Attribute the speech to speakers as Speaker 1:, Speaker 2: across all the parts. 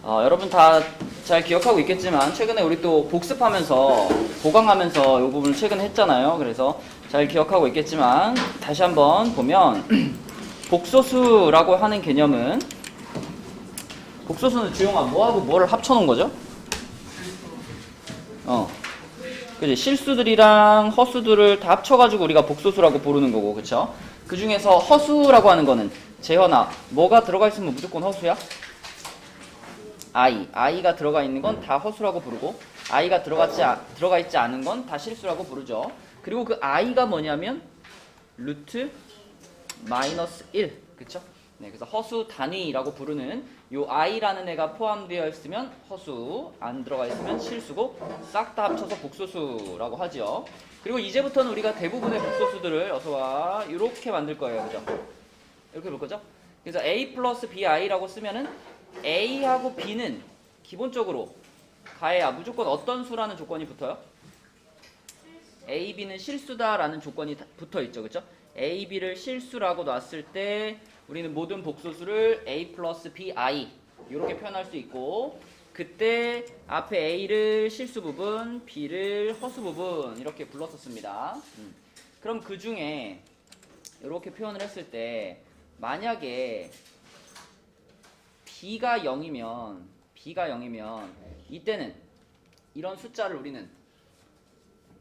Speaker 1: 여러분 다 잘 기억하고 있겠지만 최근에 우리 또 복습하면서 보강하면서 이 부분을 최근에 했잖아요. 그래서 잘 기억하고 있겠지만 다시 한번 보면 복소수라고 하는 개념은 복소수는 주영아 뭐하고 뭐를 합쳐놓은 거죠? 그지? 실수들이랑 허수들을 다 합쳐가지고 우리가 복소수라고 부르는 거고, 그쵸? 그 중에서 허수라고 하는 거는 재현아 뭐가 들어가 있으면 무조건 허수야? 아이가 들어가 있는 건 다 허수라고 부르고 아이가 들어가 있지 않은 건 다 실수라고 부르죠. 그리고 그 i가 뭐냐면 루트 마이너스 1, 그쵸? 네, 그래서 허수 단위라고 부르는 요 i라는 애가 포함되어 있으면 허수, 안 들어가 있으면 실수고 싹 다 합쳐서 복소수라고 하죠. 그리고 이제부터는 우리가 대부분의 복소수들을 어서와 이렇게 만들 거예요, 그죠? 이렇게 볼 거죠? 그래서 a 플러스 bi라고 쓰면은 a하고 b는 기본적으로 가해야 무조건 어떤 수라는 조건이 붙어요? a, b는 실수다라는 조건이 붙어 있죠, 그렇죠? a, b를 실수라고 놨을 때 우리는 모든 복소수를 a 플러스 bi 이렇게 표현할 수 있고, 그때 앞에 a를 실수 부분, b를 허수 부분 이렇게 불렀었습니다. 그럼 그 중에 이렇게 표현을 했을 때 만약에 b가 0이면 이때는 이런 숫자를 우리는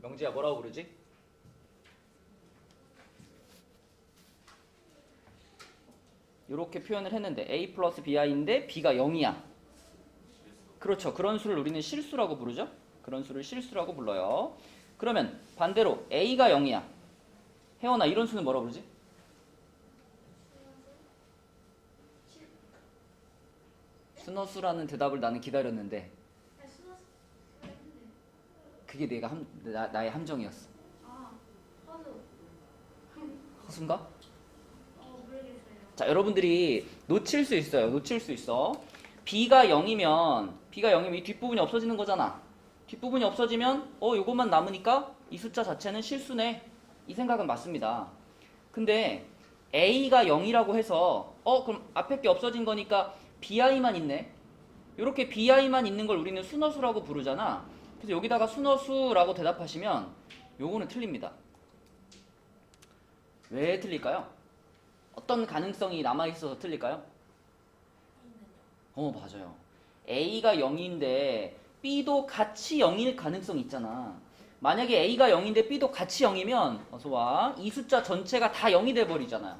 Speaker 1: 명지야 뭐라고 부르지? 이렇게 표현을 했는데 a 플러스 bi인데 b가 0이야. 그렇죠. 그런 수를 우리는 실수라고 부르죠. 그런 수를 실수라고 불러요. 그러면 반대로 a가 0이야. 혜원아 이런 수는 뭐라고 부르지? 순허수라는 대답을 나는 기다렸는데 그게 나의 함정이었어. 허수인가? 자, 여러분들이 놓칠 수 있어. b가 0이면 이 뒷부분이 없어지는 거잖아. 뒷부분이 없어지면 요것만 남으니까 이 숫자 자체는 실수네. 이 생각은 맞습니다. 근데 a가 0이라고 해서 그럼 앞에 게 없어진 거니까 bi만 있네. 이렇게 bi만 있는 걸 우리는 순허수라고 부르잖아. 그래서 여기다가 순허수라고 대답하시면 요거는 틀립니다. 왜 틀릴까요? 어떤 가능성이 남아있어서 틀릴까요? 맞아요. a가 0인데 b도 같이 0일 가능성이 있잖아. 만약에 a가 0인데 b도 같이 0이면 어서와 이 숫자 전체가 다 0이 돼버리잖아요.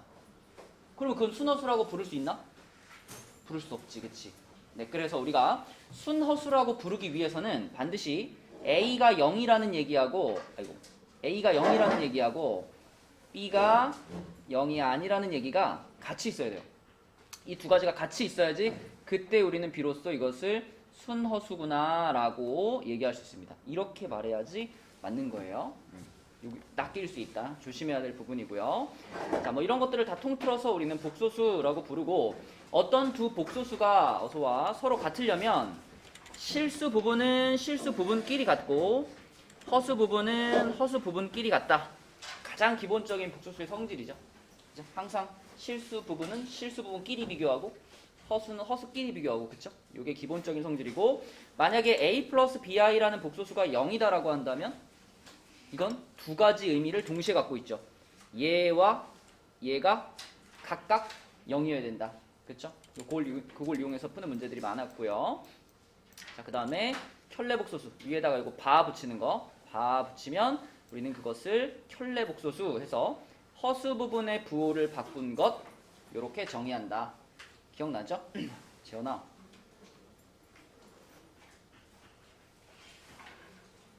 Speaker 1: 그럼 그건 순허수라고 부를 수 있나? 부를 수 없지, 그치? 네, 그래서 우리가 순허수라고 부르기 위해서는 반드시 a가 0이라는 얘기하고 b가 0이 아니라는 얘기가 같이 있어야 돼요. 이 두 가지가 같이 있어야지 그때 우리는 비로소 이것을 순허수구나 라고 얘기할 수 있습니다. 이렇게 말해야지 맞는 거예요. 여기 낚일 수 있다. 조심해야 될 부분이고요. 자, 뭐 이런 것들을 다 통틀어서 우리는 복소수라고 부르고, 어떤 두 복소수가 어서와 서로 같으려면 실수 부분은 실수 부분끼리 같고 허수 부분은 허수 부분끼리 같다. 가장 기본적인 복소수의 성질이죠. 항상 실수 부분은 실수 부분끼리 비교하고 허수는 허수끼리 비교하고, 그쵸? 이게 기본적인 성질이고, 만약에 a 플러스 bi라는 복소수가 0이다라고 한다면 이건 두 가지 의미를 동시에 갖고 있죠. 얘와 얘가 각각 0이어야 된다. 그쵸? 그걸 이용해서 푸는 문제들이 많았고요. 자, 그 다음에 켤레복소수 위에다가 이거 바 붙이는 거, 바 붙이면 우리는 그것을 켤레복소수 해서 허수 부분의 부호를 바꾼 것, 이렇게 정의한다. 기억나죠? 재현아,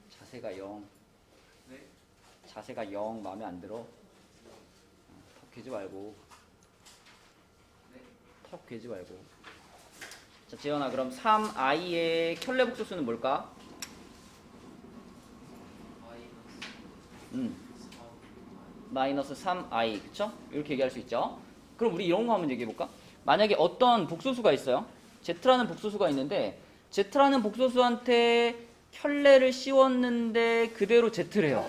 Speaker 1: 자세가 0. 자세가 0 마음에 안 들어. 턱 괴지 말고. 턱 괴지 말고. 자, 재현아, 그럼 3i의 켤레복소수는 뭘까? 마이너스 3i, 그쵸? 이렇게 얘기할 수 있죠. 그럼 우리 이런 거 한번 얘기해볼까? 만약에 어떤 복소수가 있어요. z라는 복소수가 있는데 z라는 복소수한테 켤레를 씌웠는데 그대로 z래요.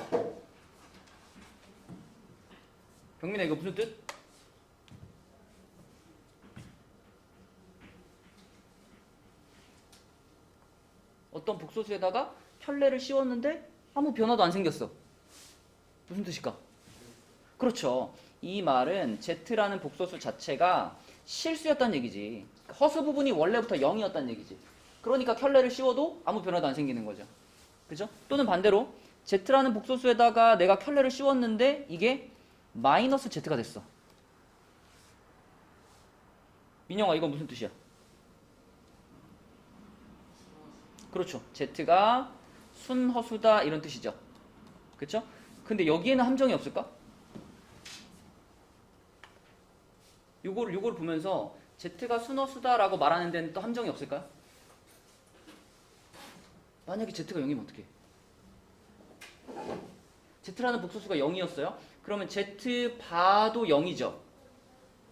Speaker 1: 병민아, 이거 무슨 뜻? 어떤 복소수에다가 켤레를 씌웠는데 아무 변화도 안 생겼어. 무슨 뜻일까? 그렇죠. 이 말은 Z라는 복소수 자체가 실수였다는 얘기지. 허수 부분이 원래부터 0이었다는 얘기지. 그러니까 켤레를 씌워도 아무 변화도 안 생기는 거죠. 그죠? 또는 반대로 Z라는 복소수에다가 내가 켤레를 씌웠는데 이게 마이너스 Z가 됐어. 민영아, 이건 무슨 뜻이야? 그렇죠. Z가 순허수다 이런 뜻이죠. 그렇죠? 근데 여기에는 함정이 없을까? 요거를 보면서 Z가 순허수다라고 말하는 데는 또 함정이 없을까요? 만약에 Z가 0이면 어떡해? Z라는 복소수가 0이었어요? 그러면 Z_바도 0이죠.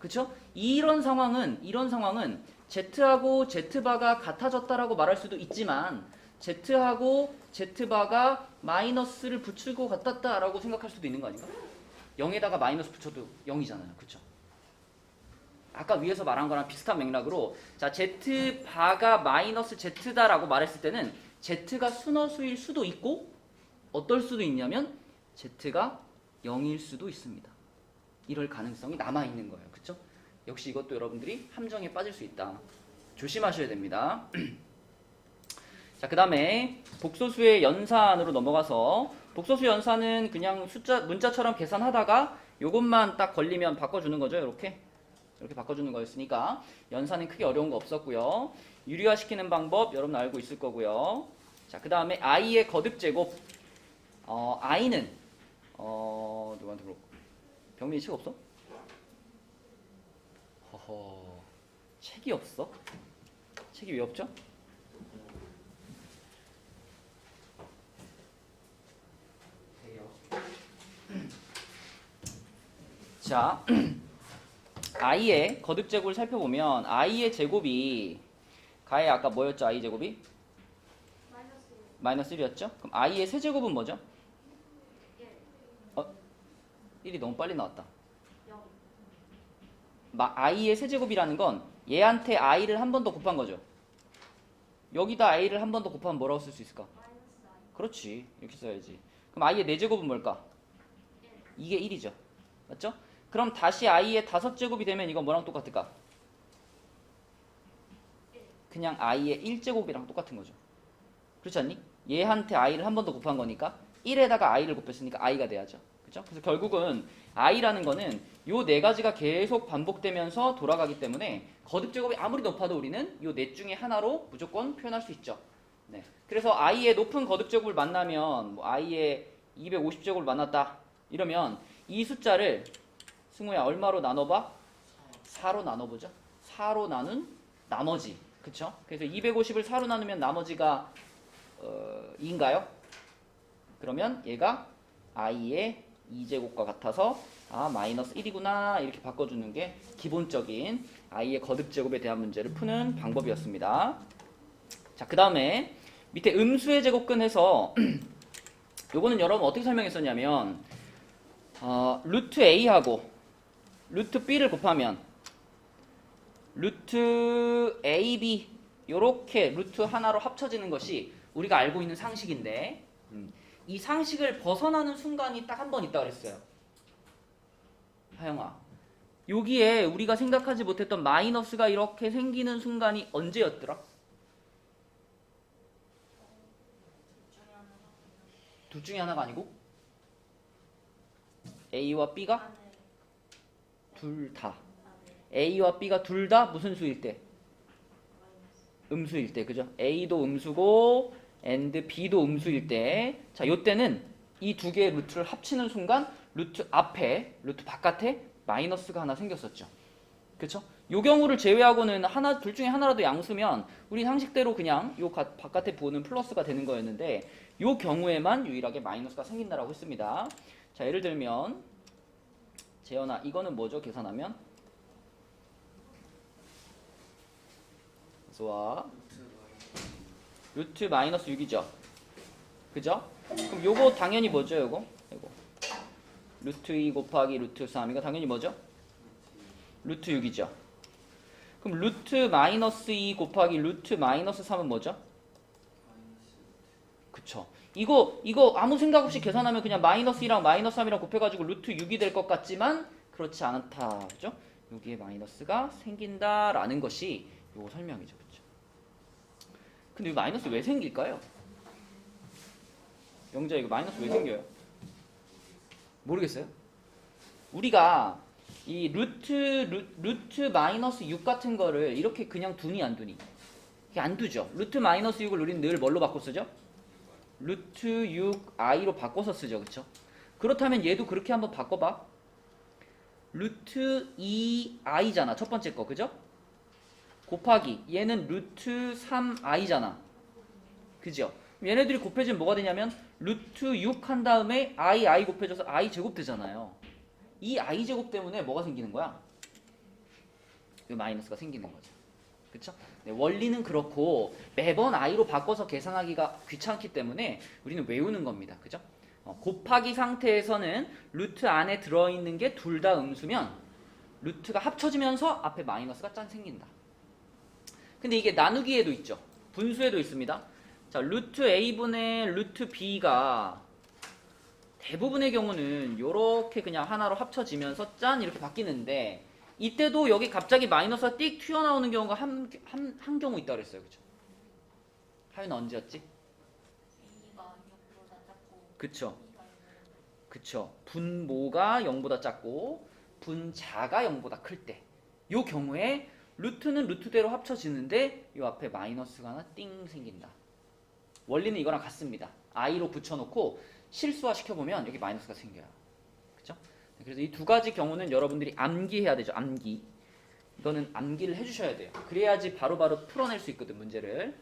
Speaker 1: 그쵸? 이런 상황은 Z하고 Z_바가 같아졌다라고 말할 수도 있지만 Z하고 Z_바가 마이너스를 붙이고 같았다라고 생각할 수도 있는 거 아닌가? 0에다가 마이너스 붙여도 0이잖아요. 그쵸? 아까 위에서 말한 거랑 비슷한 맥락으로 자 Z_바가 마이너스 Z다라고 말했을 때는 Z가 순허수일 수도 있고 어떨 수도 있냐면 Z가 0일 수도 있습니다. 이럴 가능성이 남아있는 거예요. 그쵸? 역시 이것도 여러분들이 함정에 빠질 수 있다. 조심하셔야 됩니다. 자, 그 다음에 복소수의 연산으로 넘어가서 복소수 연산은 그냥 문자처럼 계산하다가 요것만 딱 걸리면 바꿔주는 거죠. 이렇게 바꿔주는 거였으니까 연산은 크게 어려운 거 없었고요. 유리화시키는 방법 여러분 알고 있을 거고요. 자, 그 다음에 i의 거듭제곱. i는 누구한테 물어볼까? 병민이 책 없어? 허허, 책이 없어? 책이 왜 없죠? 자, i의 거듭제곱을 살펴보면 i의 제곱이 가에 아까 뭐였죠? i 제곱이? 마이너스 1이었죠? 그럼 i의 세제곱은 뭐죠? 1이 너무 빨리 나왔다. i의 세제곱이라는 건 얘한테 i를 한 번 더 곱한 거죠. 여기다 i를 한 번 더 곱하면 뭐라고 쓸 수 있을까? 그렇지. 이렇게 써야지. 그럼 i의 4제곱은 뭘까? 이게 1이죠. 맞죠? 그럼 다시 i의 5제곱이 되면 이건 뭐랑 똑같을까? 그냥 i의 1제곱이랑 똑같은 거죠. 그렇지 않니? 얘한테 i를 한 번 더 곱한 거니까 1에다가 i를 곱했으니까 i가 돼야죠. 그렇죠? 그래서 결국은 i라는 거는 요 네 가지가 계속 반복되면서 돌아가기 때문에 거듭제곱이 아무리 높아도 우리는 요 넷 중에 하나로 무조건 표현할 수 있죠. 네. 그래서 i의 높은 거듭제곱을 만나면 뭐 i의 250제곱을 만났다 이러면 이 숫자를 승우야 얼마로 나눠봐? 4로 나눠보자. 4로 나눈 나머지. 그쵸? 그래서 250을 4로 나누면 나머지가 2인가요? 그러면 얘가 i의 2제곱과 같아서 마이너스 1이구나 이렇게 바꿔주는 게 기본적인 i의 거듭제곱에 대한 문제를 푸는 방법이었습니다. 자, 그 다음에 밑에 음수의 제곱근 해서 요거는 여러분 어떻게 설명했었냐면 루트 a하고 루트 b를 곱하면 루트 ab 요렇게 루트 하나로 합쳐지는 것이 우리가 알고 있는 상식인데 이 상식을 벗어나는 순간이 딱 한 번 있다 그랬어요. 하영아, 여기에 우리가 생각하지 못했던 마이너스가 이렇게 생기는 순간이 언제였더라? 둘 중에 하나가 아니고? A와 B가? 둘 다. A와 B가 둘 다 무슨 수일 때? 음수일 때, 그죠? A도 음수고 and B도 음수일 때, 자, 요때는 이 두 개의 루트를 합치는 순간 루트 앞에, 루트 바깥에 마이너스가 하나 생겼었죠. 그쵸? 요 경우를 제외하고는 둘 중에 하나라도 양수면 우리 상식대로 그냥 요 바깥에 부호는 플러스가 되는 거였는데 요 경우에만 유일하게 마이너스가 생긴다라고 했습니다. 자, 예를 들면 재현아, 이거는 뭐죠? 계산하면? 좋아. 루트 마이너스 6이죠. 그죠? 그럼 요거 당연히 뭐죠? 요거 루트 2 곱하기 루트 3 이거 당연히 뭐죠? 루트 6이죠. 그럼 루트 마이너스 2 곱하기 루트 마이너스 3은 뭐죠? 그쵸. 이거 아무 생각 없이 계산하면 그냥 마이너스 2랑 마이너스 3이랑 곱해가지고 루트 6이 될 것 같지만 그렇지 않다. 그죠? 여기에 마이너스가 생긴다라는 것이 요 설명이죠. 그쵸? 근데 이 마이너스 왜 생길까요? 영자 이거 마이너스 왜 생겨요? 모르겠어요? 우리가 이 루트 마이너스 6 같은 거를 이렇게 그냥 두니 안 두니? 이게 안 두죠. 루트 마이너스 6을 우리는 늘 뭘로 바꿔 쓰죠? 루트 6i로 바꿔서 쓰죠. 그쵸? 그렇다면 얘도 그렇게 한번 바꿔봐. 루트 2i잖아. 첫 번째 거. 그죠? 곱하기 얘는 루트 3i잖아. 그죠? 얘네들이 곱해지면 뭐가 되냐면 루트 6 한 다음에 i 곱해져서 i 제곱 되잖아요. 이 i 제곱 때문에 뭐가 생기는 거야? 이 마이너스가 생기는 거죠. 그쵸? 네, 원리는 그렇고 매번 i로 바꿔서 계산하기가 귀찮기 때문에 우리는 외우는 겁니다. 그죠? 곱하기 상태에서는 루트 안에 들어있는 게 둘 다 음수면 루트가 합쳐지면서 앞에 마이너스가 짠 생긴다. 근데 이게 나누기에도 있죠. 분수에도 있습니다. 자, 루트 a분의 루트 b가 대부분의 경우는 이렇게 그냥 하나로 합쳐지면서 짠 이렇게 바뀌는데 이때도 여기 갑자기 마이너스가 띡 튀어나오는 경우가 한 경우 있다 그랬어요. 그죠? 하윤 언제였지? 그쵸. 그쵸. 분모가 0보다 작고 분자가 0보다 클 때 이 경우에 루트는 루트대로 합쳐지는데 이 앞에 마이너스가 하나 띵 생긴다. 원리는 이거랑 같습니다. i로 붙여놓고 실수화 시켜보면 여기 마이너스가 생겨요. 그쵸? 그래서 이 두 가지 경우는 여러분들이 암기해야 되죠. 암기. 이거는 암기를 해주셔야 돼요. 그래야지 바로바로 풀어낼 수 있거든, 문제를.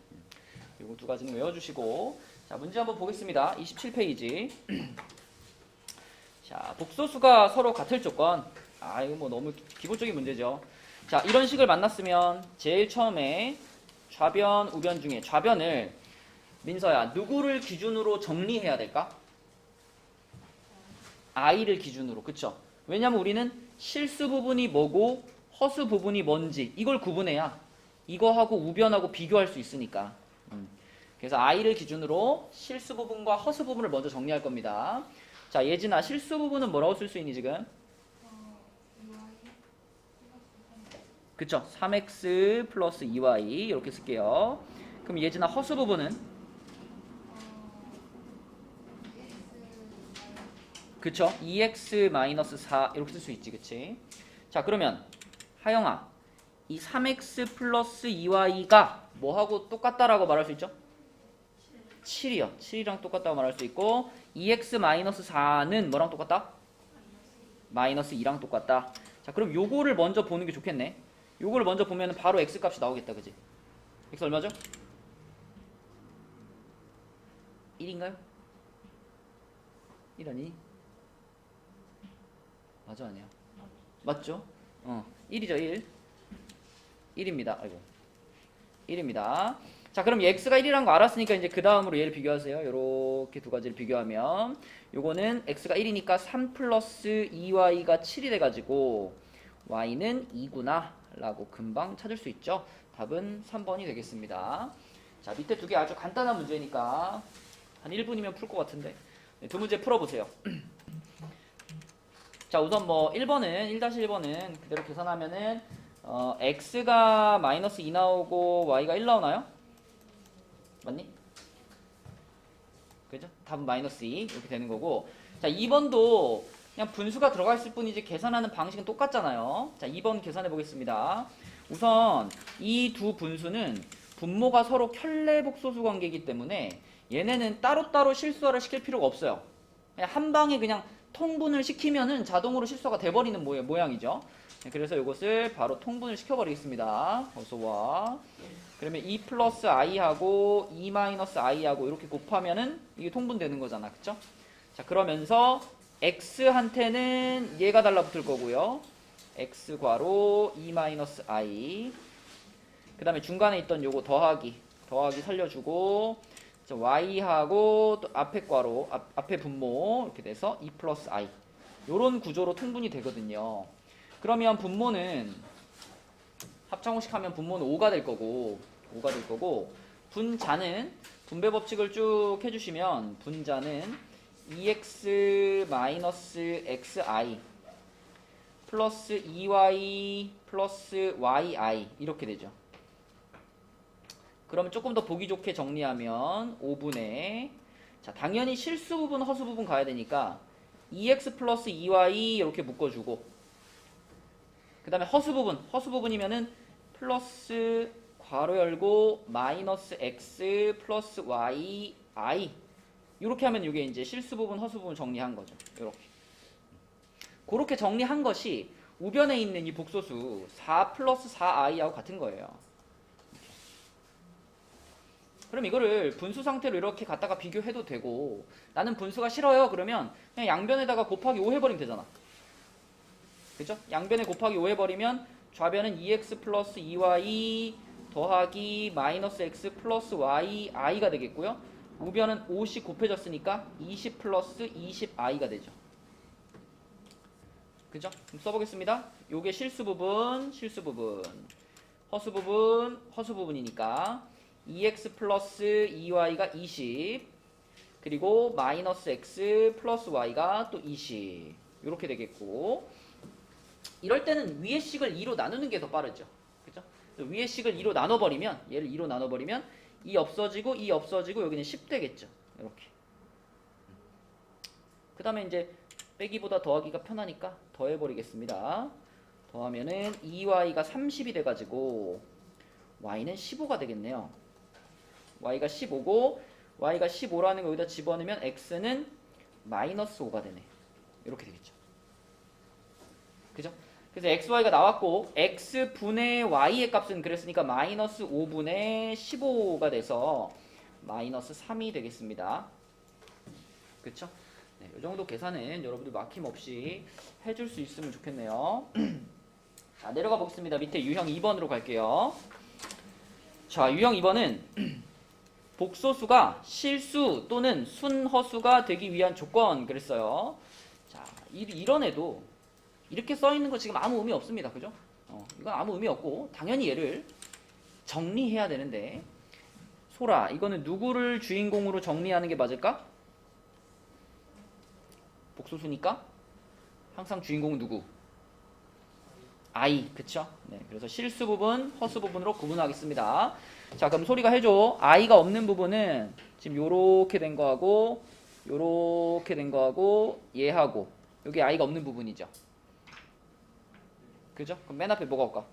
Speaker 1: 이거 두 가지는 외워주시고. 자, 문제 한번 보겠습니다. 27페이지. 자, 복소수가 서로 같을 조건. 이거 뭐 너무 기본적인 문제죠. 자, 이런 식을 만났으면 제일 처음에 좌변, 우변 중에 좌변을 민서야, 누구를 기준으로 정리해야 될까? i를 기준으로. 그쵸? 왜냐면 우리는 실수 부분이 뭐고 허수 부분이 뭔지 이걸 구분해야 이거하고 우변하고 비교할 수 있으니까. 그래서 i를 기준으로 실수 부분과 허수 부분을 먼저 정리할 겁니다. 자, 예진아, 실수 부분은 뭐라고 쓸 수 있니 지금? 그쵸? 3x 플러스 2y 이렇게 쓸게요. 그럼 예진아, 허수 부분은? 그쵸? 2x-4 이렇게 쓸 수 있지. 그치? 자, 그러면 하영아, 이 3x 플러스 2y가 뭐하고 똑같다라고 말할 수 있죠? 7이요. 7이랑 똑같다고 말할 수 있고 2x-4는 뭐랑 똑같다? 마이너스 2랑 똑같다. 자, 그럼 요거를 먼저 보는 게 좋겠네. 요거를 먼저 보면 바로 x 값이 나오겠다. 그지? x 얼마죠? 1인가요? 1 아니니? 맞아, 아니야? 맞죠? 1이죠. 1 1입니다. 아이고, 1입니다. 자, 그럼 x가 1이라는 거 알았으니까 이제 그 다음으로 얘를 비교하세요. 요렇게 두 가지를 비교하면 요거는 x가 1이니까 3 플러스 2y가 7이 돼가지고 y는 2구나 라고 금방 찾을 수 있죠. 답은 3번이 되겠습니다. 자, 밑에 두 개 아주 간단한 문제니까 한 1분이면 풀 것 같은데 네, 두 문제 풀어보세요. 자, 우선 뭐 1번은 1-1번은 그대로 계산하면은 x가 마이너스 2 나오고 y가 1 나오나요? 맞니? 그죠? 답은 마이너스 2 이렇게 되는 거고. 자, 2번도 그냥 분수가 들어가 있을 뿐이지 계산하는 방식은 똑같잖아요. 자, 2번 계산해 보겠습니다. 우선 이 두 분수는 분모가 서로 켤레복소수 관계이기 때문에 얘네는 따로따로 실수화를 시킬 필요가 없어요. 그냥 한 방에 그냥 통분을 시키면은 자동으로 실수가 돼버리는 모양이죠. 그래서 이것을 바로 통분을 시켜버리겠습니다. 어서 와. 그러면 2 플러스 i하고 2 마이너스 i하고 이렇게 곱하면은 이게 통분되는 거잖아. 그쵸? 자, 그러면서 x한테는 얘가 달라붙을 거고요. x 괄호 2 마이너스 i. 그 다음에 중간에 있던 요거 더하기 살려주고, y하고 또 앞에 괄호, 앞에 분모 이렇게 돼서 2 플러스 i. 요런 구조로 통분이 되거든요. 그러면 분모는 합창호식 하면 분모는 5가 될 거고 분자는 분배 법칙을 쭉 해주시면 분자는 EX 마이너스 XI 플러스 EY 플러스 YI 이렇게 되죠. 그러면 조금 더 보기 좋게 정리하면 5분의 자 당연히 실수 부분 허수 부분 가야 되니까 EX 플러스 EY 이렇게 묶어주고 그 다음에 허수 부분이면은 플러스 괄호 열고 마이너스 X 플러스 Y I 이렇게 하면 이게 이제 실수 부분 허수 부분 정리한 거죠. 이렇게 그렇게 정리한 것이 우변에 있는 이 복소수 4 플러스 4i하고 같은 거예요. 그럼 이거를 분수 상태로 이렇게 갖다가 비교해도 되고 나는 분수가 싫어요 그러면 그냥 양변에다가 곱하기 5 해버리면 되잖아. 그죠? 양변에 곱하기 5 해버리면 좌변은 2x 플러스 2y 더하기 마이너스 x 플러스 y i가 되겠고요. 우변은 5씩 곱해졌으니까 20 플러스 20i가 되죠. 그죠? 그럼 써보겠습니다. 요게 실수 부분, 허수 부분이니까 2x 플러스 2y가 20 그리고 마이너스 x 플러스 y가 또 20 이렇게 되겠고 이럴 때는 위의 식을 2로 나누는 게 더 빠르죠. 그죠? 위의 식을 2로 나눠버리면 얘를 2로 나눠버리면 2 없어지고 2 없어지고 여기는 10 되겠죠. 이렇게 그 다음에 이제 빼기보다 더하기가 편하니까 더해버리겠습니다. 더하면은 2y가 30이 돼가지고 y는 15가 되겠네요. y가 15고 y가 15라는 거 여기다 집어넣으면 x는 마이너스 5가 되네. 이렇게 되겠죠. 그죠? 그래서 xy가 나왔고 x분의 y의 값은 그랬으니까 마이너스 5분의 15가 돼서 마이너스 3이 되겠습니다. 그쵸? 네, 이 정도 계산은 여러분들 막힘없이 해줄 수 있으면 좋겠네요. 자, 내려가 보겠습니다. 밑에 유형 2번으로 갈게요. 자, 유형 2번은 복소수가 실수 또는 순허수가 되기 위한 조건 그랬어요. 자, 이런 애도 이렇게 써있는 거 지금 아무 의미 없습니다. 그죠? 이건 아무 의미 없고 당연히 얘를 정리해야 되는데 소라, 이거는 누구를 주인공으로 정리하는 게 맞을까? 복소수니까 항상 주인공은 누구? I, 그쵸? 네, 그래서 실수 부분, 허수 부분으로 구분하겠습니다. 자, 그럼 소리가 해줘. I가 없는 부분은 지금 요렇게 된 거하고 요렇게 된 거하고 얘하고 여기 I가 없는 부분이죠. 그죠? 그럼 맨 앞에 뭐가 올까?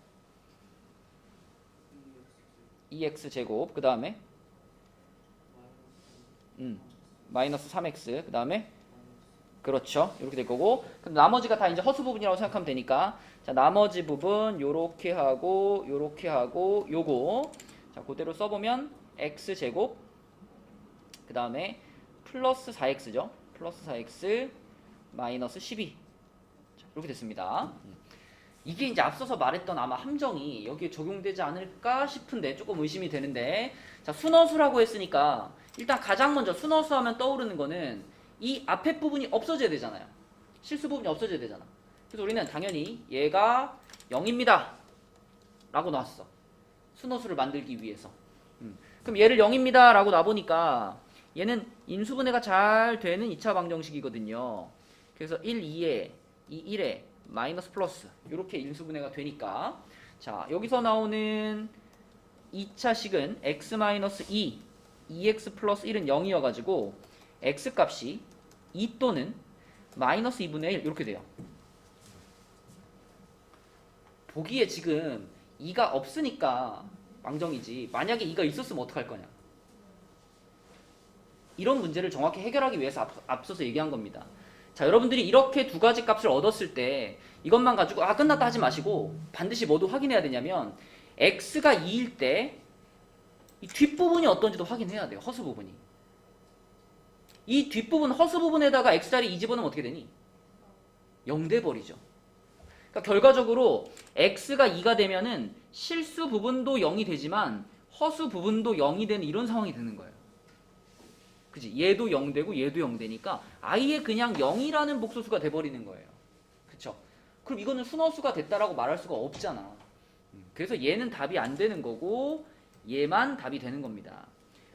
Speaker 1: 2x 제곱 그 다음에 마이너스 3x 그 다음에 그렇죠. 이렇게 될 거고 그럼 나머지가 다 이제 허수 부분이라고 생각하면 되니까 자 나머지 부분 요렇게 하고 요거 자 그대로 써보면 x 제곱 그 다음에 플러스 4x죠. 플러스 4x 마이너스 12 자, 이렇게 됐습니다. 이게 이제 앞서서 말했던 아마 함정이 여기에 적용되지 않을까 싶은데 조금 의심이 되는데 자 순허수라고 했으니까 일단 가장 먼저 순허수 하면 떠오르는 거는 이 앞에 부분이 없어져야 되잖아요. 실수 부분이 없어져야 되잖아. 그래서 우리는 당연히 얘가 0입니다 라고 놨어. 순허수를 만들기 위해서. 그럼 얘를 0입니다 라고 놔보니까 얘는 인수분해가 잘 되는 2차 방정식이거든요. 그래서 1, 2에 2, 1에 마이너스 플러스 이렇게 인수분해가 되니까 자 여기서 나오는 2차식은 x-2 2x 플러스 1은 0이어가지고 x값이 2 또는 마이너스 2분의 1 이렇게 돼요. 보기에 지금 2가 없으니까 망정이지 만약에 2가 있었으면 어떡할 거냐. 이런 문제를 정확히 해결하기 위해서 앞서서 얘기한 겁니다. 자, 여러분들이 이렇게 두 가지 값을 얻었을 때 이것만 가지고 끝났다 하지 마시고 반드시 뭐도 확인해야 되냐면 x가 2일 때 이 뒷부분이 어떤지도 확인해야 돼요. 허수 부분이. 이 뒷부분 허수 부분에다가 x자리 2 집어넣으면 어떻게 되니? 0 돼버리죠. 그러니까 결과적으로 x가 2가 되면은 실수 부분도 0이 되지만 허수 부분도 0이 되는 이런 상황이 되는 거예요. 그치? 얘도 0 되고 얘도 0 되니까 아예 그냥 0이라는 복소수가 돼버리는 거예요. 그쵸? 그럼 이거는 순허수가 됐다라고 말할 수가 없잖아. 그래서 얘는 답이 안 되는 거고 얘만 답이 되는 겁니다.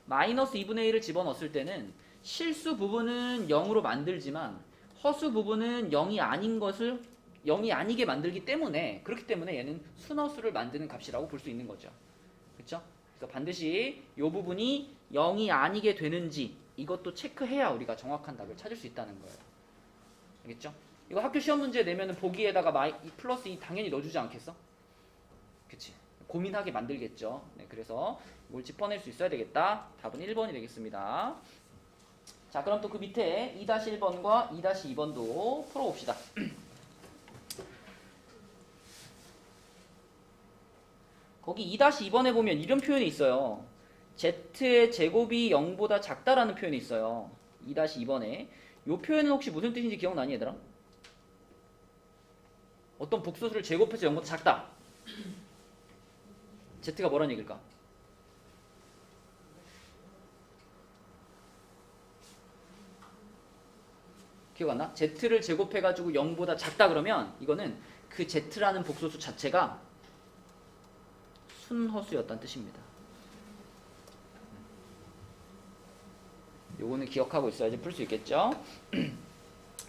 Speaker 1: 마이너스 2분의 1을 집어넣었을 때는 실수 부분은 0으로 만들지만 허수 부분은 0이 아닌 것을 0이 아니게 만들기 때문에 그렇기 때문에 얘는 순허수를 만드는 값이라고 볼 수 있는 거죠. 그렇죠? 그래서 반드시 이 부분이 0이 아니게 되는지 이것도 체크해야 우리가 정확한 답을 찾을 수 있다는 거예요. 알겠죠? 이거 학교 시험 문제 내면은 보기에다가 플러스 2 당연히 넣어주지 않겠어? 그치? 고민하게 만들겠죠. 네, 그래서 이걸 짚어낼 수 있어야 되겠다. 답은 1번이 되겠습니다. 자, 그럼 또 그 밑에 2-1번과 2-2번도 풀어봅시다. 거기 2-2번에 보면 이런 표현이 있어요. z의 제곱이 0보다 작다라는 표현이 있어요. 2-2번에. 이 표현은 혹시 무슨 뜻인지 기억나니 얘들아? 어떤 복소수를 제곱해서 0보다 작다. z가 뭐란 얘기일까? 기억 안 나? z를 제곱해가지고 0보다 작다 그러면 이거는 그 z라는 복소수 자체가 순허수였다는 뜻입니다. 요거는 기억하고 있어야지 풀 수 있겠죠?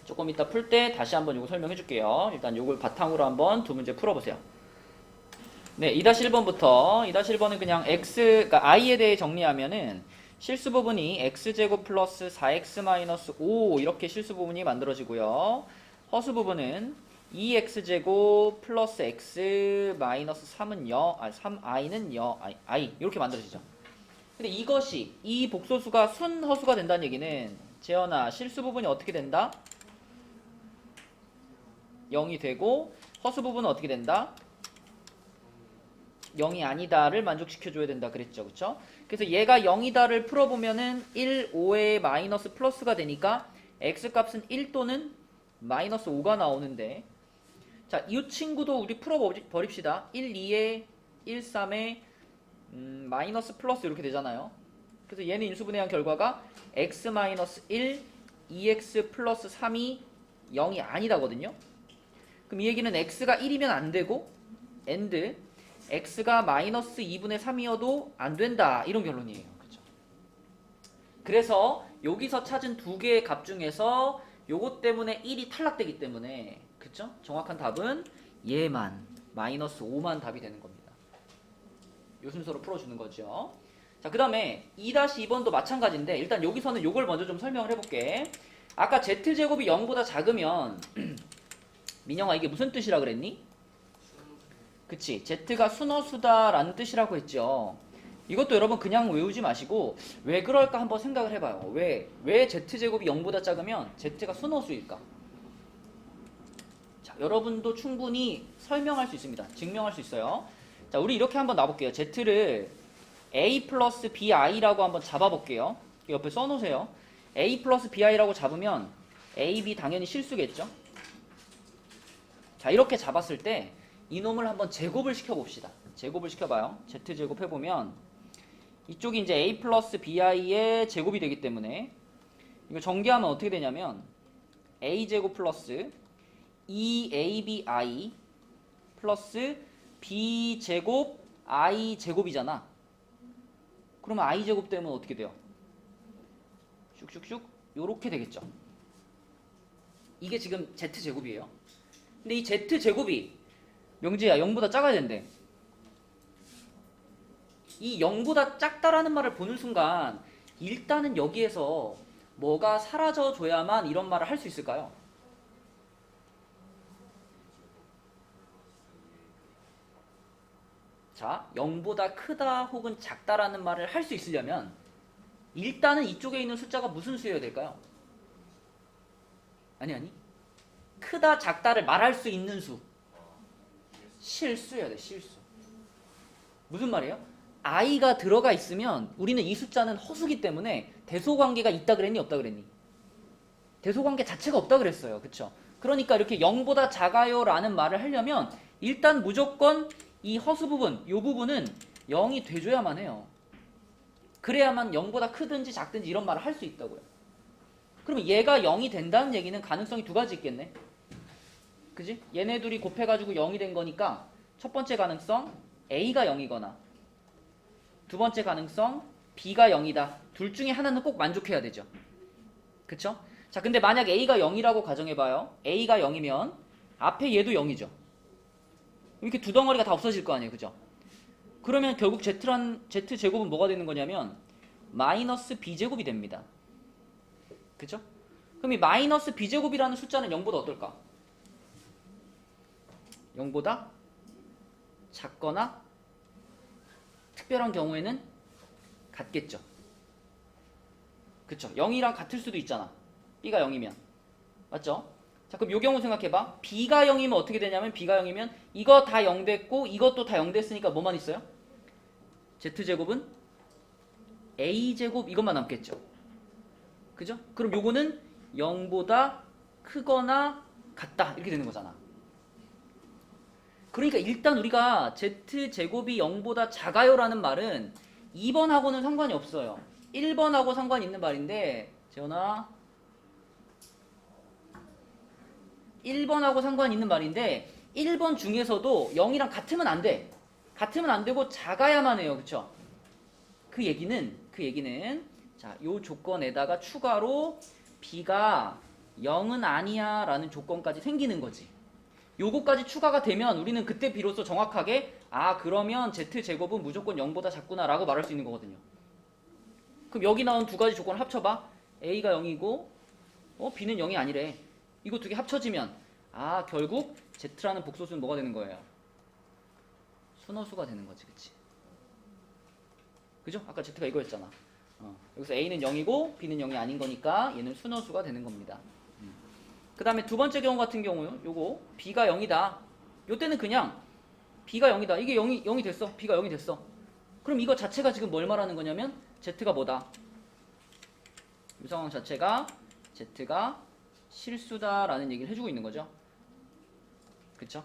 Speaker 1: 조금 이따 풀 때 다시 한번 요거 설명해 줄게요. 일단 요걸 바탕으로 한번 두 문제 풀어보세요. 네, 2-1번부터 2-1번은 그냥 그러니까 i에 대해 정리하면은 실수 부분이 x제곱 플러스 4x 마이너스 5 이렇게 실수 부분이 만들어지고요. 허수 부분은 2x제곱 플러스 x 마이너스 3은 0, 3i는 0, i 이렇게 만들어지죠. 근데 이것이 이 복소수가 순허수가 된다는 얘기는 재현아 실수 부분이 어떻게 된다? 0이 되고 허수 부분은 어떻게 된다? 0이 아니다를 만족시켜줘야 된다 그랬죠. 그쵸? 그래서 얘가 0이다를 풀어보면은 1, 5에 마이너스 플러스가 되니까 x값은 1 또는 마이너스 5가 나오는데 자, 이 친구도 우리 풀어버립시다. 1, 2에 1, 3에 마이너스 플러스 이렇게 되잖아요. 그래서 얘는 인수분해한 결과가 x 마이너스 1, 2x 플러스 3이 0이 아니다거든요. 그럼 이 얘기는 x가 1이면 안 되고 and x가 마이너스 2분의 3이어도 안 된다. 이런 결론이에요. 그렇죠? 그래서 여기서 찾은 두 개의 값 중에서 요것 때문에 1이 탈락되기 때문에 그쵸? 정확한 답은 얘만 마이너스 5만 답이 되는 겁니다. 요 순서로 풀어주는 거죠. 자, 그 다음에 2-2번도 마찬가지인데 일단 여기서는 요걸 먼저 좀 설명을 해볼게. 아까 z제곱이 0보다 작으면 민영아 이게 무슨 뜻이라 그랬니? 그치, z가 순허수다 라는 뜻이라고 했죠. 이것도 여러분 그냥 외우지 마시고 왜 그럴까 한번 생각을 해봐요. 왜 z제곱이 0보다 작으면 z가 순허수일까? 자, 여러분도 충분히 설명할 수 있습니다. 증명할 수 있어요. 자, 우리 이렇게 한번 놔볼게요. z를 a 플러스 bi라고 한번 잡아볼게요. 옆에 써놓으세요. a 플러스 bi라고 잡으면 a, b 당연히 실수겠죠? 자, 이렇게 잡았을 때 이놈을 한번 제곱을 시켜봅시다. 제곱을 시켜봐요. z제곱 해보면 이쪽이 이제 a 플러스 bi의 제곱이 되기 때문에 이거 전개하면 어떻게 되냐면 a제곱 플러스 2abi 플러스 b제곱 i제곱이잖아. 그러면 i제곱 되면 어떻게 돼요? 슉슉슉 요렇게 되겠죠. 이게 지금 z제곱이에요. 근데 이 z제곱이 명지야 0보다 작아야 된대. 이 0보다 작다라는 말을 보는 순간 일단은 여기에서 뭐가 사라져줘야만 이런 말을 할 수 있을까요? 자, 0보다 크다 혹은 작다라는 말을 할 수 있으려면 일단은 이쪽에 있는 숫자가 무슨 수여야 될까요? 아니 크다 작다를 말할 수 있는 수 실수여야 돼. 실수. 무슨 말이에요? i가 들어가 있으면 우리는 이 숫자는 허수기 때문에 대소관계가 있다 그랬니 없다 그랬니? 대소관계 자체가 없다 그랬어요. 그쵸? 그러니까 이렇게 0보다 작아요 라는 말을 하려면 일단 무조건 이 허수 부분, 이 부분은 0이 돼줘야만 해요. 그래야만 0보다 크든지 작든지 이런 말을 할 수 있다고요. 그러면 얘가 0이 된다는 얘기는 가능성이 두 가지 있겠네. 그지? 얘네 둘이 곱해가지고 0이 된 거니까 첫 번째 가능성 A가 0이거나 두 번째 가능성 B가 0이다. 둘 중에 하나는 꼭 만족해야 되죠. 그쵸? 자, 근데 만약 A가 0이라고 가정해봐요. A가 0이면 앞에 얘도 0이죠. 이렇게 두 덩어리가 다 없어질 거 아니에요. 그죠? 그러면 결국 Z제곱은 뭐가 되는 거냐면 마이너스 B제곱이 됩니다. 그쵸? 그럼 이 마이너스 B제곱이라는 숫자는 0보다 어떨까? 0보다 작거나 특별한 경우에는 같겠죠. 그쵸? 0이랑 같을 수도 있잖아. B가 0이면. 맞죠? 자, 그럼 요 경우 생각해봐. B가 0이면 어떻게 되냐면 B가 0이면 이거 다 0 됐고 이것도 다 0 됐으니까 뭐만 있어요? Z제곱은 A제곱 이것만 남겠죠. 그죠? 그럼 요거는 0보다 크거나 같다 이렇게 되는 거잖아. 그러니까 일단 우리가 Z제곱이 0보다 작아요라는 말은 2번하고는 상관이 없어요. 1번하고 상관이 있는 말인데 재현아 1번하고 상관이 있는 말인데 1번 중에서도 0이랑 같으면 안 돼. 같으면 안 되고 작아야만 해요. 그쵸? 그 얘기는 자, 요 조건에다가 추가로 B가 0은 아니야 라는 조건까지 생기는 거지. 요거까지 추가가 되면 우리는 그때 비로소 정확하게 아 그러면 Z제곱은 무조건 0보다 작구나 라고 말할 수 있는 거거든요. 그럼 여기 나온 두 가지 조건을 합쳐봐. A가 0이고 B는 0이 아니래. 이거 두 개 합쳐지면 아 결국 Z라는 복소수는 뭐가 되는 거예요? 순허수가 되는 거지. 그치? 그죠? 아까 Z가 이거였잖아. 여기서 A는 0이고 B는 0이 아닌 거니까 얘는 순허수가 되는 겁니다. 그 다음에 두 번째 경우 같은 경우요. 요거 B가 0이다. 요때는 그냥 B가 0이다. 이게 0이 됐어. B가 0이 됐어. 그럼 이거 자체가 지금 뭘 말하는 거냐면 Z가 뭐다? 이 상황 자체가 Z가 실수다라는 얘기를 해주고 있는 거죠. 그쵸?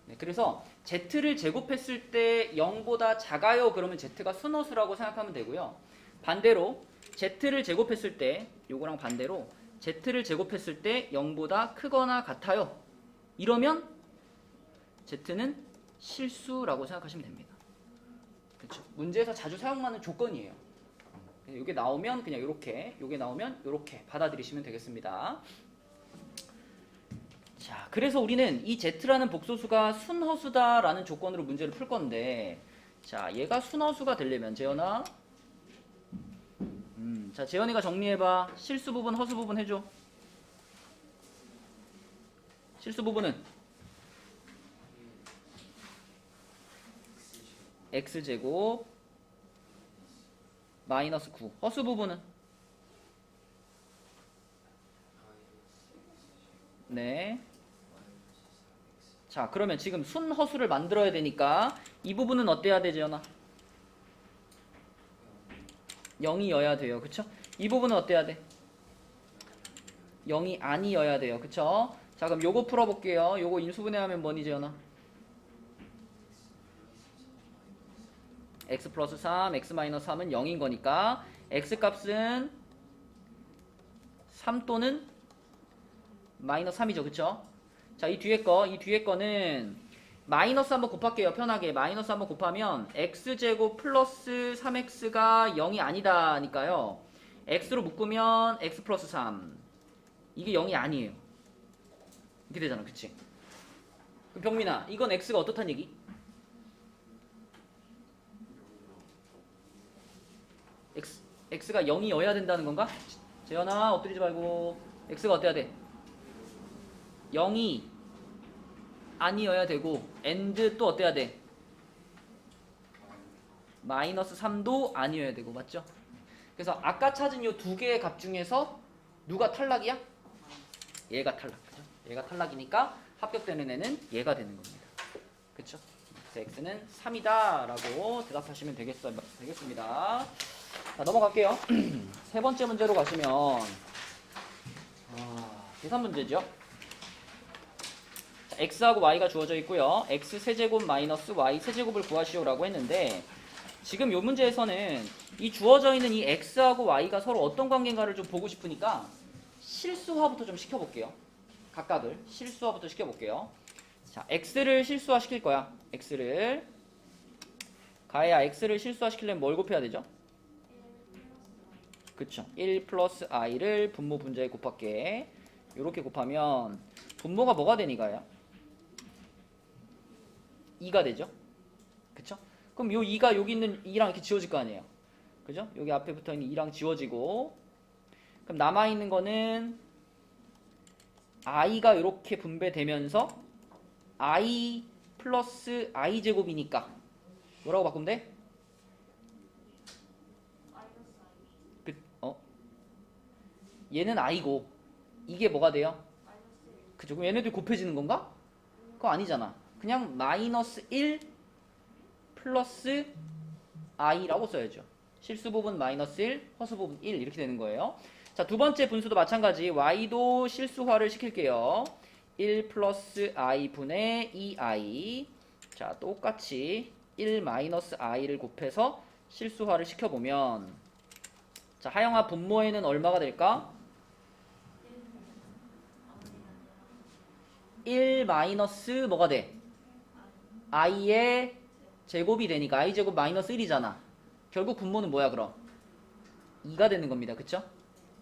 Speaker 1: 네, 그래서 Z를 제곱했을 때 0보다 작아요. 그러면 Z가 순허수라고 생각하면 되고요. 반대로 Z를 제곱했을 때 요거랑 반대로 Z를 제곱했을 때 0보다 크거나 같아요. 이러면 Z는 실수라고 생각하시면 됩니다. 그쵸? 문제에서 자주 사용하는 조건이에요. 이게 나오면 그냥 이렇게, 이게 나오면 이렇게 받아들이시면 되겠습니다. 자, 그래서 우리는 이 Z라는 복소수가 순허수다라는 조건으로 문제를 풀 건데, 자, 얘가 순허수가 되려면 재현아, 자, 재현이가 정리해봐. 실수 부분, 허수 부분 해줘. 실수 부분은 X제곱 마이너스 9. 허수 부분은 네. 자, 그러면 지금 순허수를 만들어야 되니까 이 부분은 어때야 되지, 연아? 0이어야 돼요. 그쵸? 이 부분은 어때야 돼? 0이 아니어야 돼요. 그쵸? 자, 그럼 요거 풀어볼게요. 요거 인수분해하면 뭐니, 재현아? x 플러스 3, x 마이너스 3은 0인 거니까 x 값은 3 또는 마이너스 3이죠. 그쵸? 자, 이 뒤에 거는 마이너스 한번 곱할게요. 편하게 마이너스 한번 곱하면 x제곱 플러스 3x가 0이 아니다니까요. x로 묶으면 x 플러스 3 이게 0이 아니에요. 이렇게 되잖아. 그치? 그럼 병민아, 이건 x가 어떻단 얘기? x가 0이어야 된다는 건가? 재현아, 엎드리지 말고. x가 어때야 돼? 0이 아니어야 되고 and 또 어때야 돼? 마이너스 3도 아니어야 되고. 맞죠? 그래서 아까 찾은 요 두 개의 값 중에서 누가 탈락이야? 얘가 탈락. 그죠? 얘가 탈락이니까 합격되는 애는 얘가 되는 겁니다. 그쵸? 그래서 x는 3이다 라고 대답하시면 되겠습니다. 자, 넘어갈게요. 세 번째 문제로 가시면 계산 문제죠. 자, x하고 y가 주어져 있고요. x 세제곱 마이너스 y 세제곱을 구하시오라고 했는데 지금 이 문제에서는 이 주어져 있는 이 x하고 y가 서로 어떤 관계인가를 좀 보고 싶으니까 실수화부터 좀 시켜볼게요. 각각을 실수화부터 시켜볼게요. 자, x를 실수화 시킬 거야. x를 가해야 x를 실수화시키려면 뭘 곱해야 되죠? 그쵸. 1 플러스 i를 분모 분자에 곱할게. 요렇게 곱하면 분모가 뭐가 되니 가야? 2가 되죠. 그쵸? 그럼 요 2가 여기 있는 2랑 이렇게 지워질 거 아니에요. 그죠? 여기 앞에 붙어있는 2랑 지워지고, 그럼 남아있는 거는 i가 이렇게 분배되면서 i 플러스 i 제곱이니까 뭐라고 바꾸면 돼? 얘는 i고 이게 뭐가 돼요? 그죠? 그럼 얘네들 곱해지는 건가? 그거 아니잖아. 그냥 마이너스 1 플러스 i라고 써야죠. 실수 부분 마이너스 1, 허수 부분 1 이렇게 되는 거예요. 자, 두 번째 분수도 마찬가지. y도 실수화를 시킬게요. 1 플러스 i 분의 2i. 자, 똑같이 1 마이너스 i를 곱해서 실수화를 시켜보면, 자, 하영아 분모에는 얼마가 될까? 1 마이너스 뭐가 돼? i의 제곱이 되니까 i 제곱 마이너스 1이잖아. 결국 분모는 뭐야 그럼? 2가 되는 겁니다. 그쵸?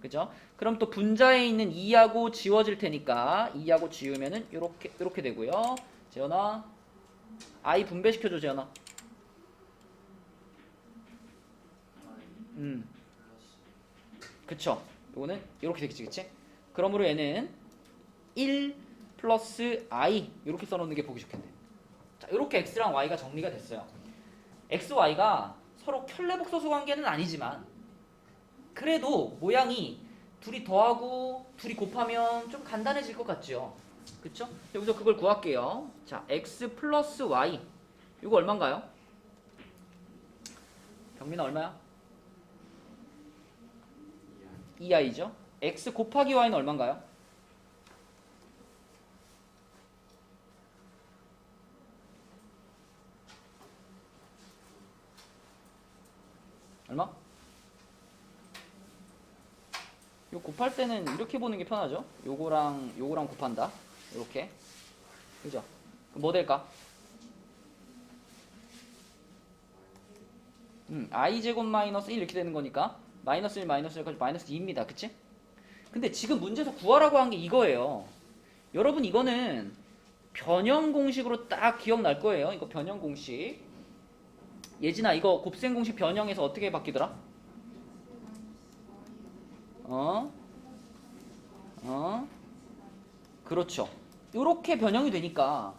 Speaker 1: 그죠? 그럼 또 분자에 있는 2하고 지워질 테니까 2하고 지우면은 요렇게 되고요. 재현아 i 분배시켜줘. 재현아. 그쵸? 요거는 요렇게 되겠지. 그치? 그러므로 얘는 1 플러스 i 요렇게 써놓는 게 보기 좋겠네. 자, 요렇게 x랑 y가 정리가 됐어요. x, y가 서로 켤레복소수 관계는 아니지만 그래도 모양이 둘이 더하고 둘이 곱하면 좀 간단해질 것 같죠? 그쵸? 여기서 그걸 구할게요. 자, x 플러스 y 이거 얼마인가요? 경민아 얼마야? 2i죠? x 곱하기 y는 얼마인가요? 얼마? 요 곱할 때는 이렇게 보는 게 편하죠? 요거랑 요거랑 곱한다. 이렇게. 그죠? 그럼 뭐 될까? i제곱 마이너스 1 이렇게 되는 거니까 마이너스 1 마이너스 1까지 마이너스 2입니다. 그치? 근데 지금 문제에서 구하라고 한 게 이거예요. 여러분 이거는 변형 공식으로 딱 기억날 거예요. 이거 변형 공식. 예진아 이거 곱셈 공식 변형해서 어떻게 바뀌더라? 그렇죠. 이렇게 변형이 되니까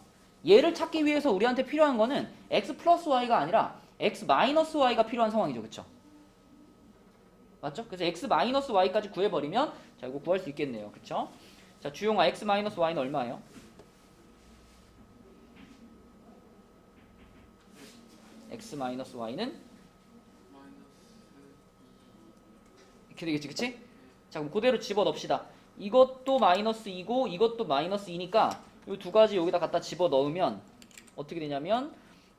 Speaker 1: 얘를 찾기 위해서 우리한테 필요한 거는 x 플러스 y가 아니라 x 마이너스 y가 필요한 상황이죠. 그쵸? 맞죠? 그래서 x 마이너스 y까지 구해버리면 자 이거 구할 수 있겠네요. 그쵸? 자, 주용아 x 마이너스 y는 얼마예요? x 마이너스 y는 이렇게 되겠지. 그치? 자, 그럼 그대로 집어넣읍시다. 이것도 마이너스 2고 이것도 마이너스 2니까 이 두 가지 여기다 갖다 집어넣으면 어떻게 되냐면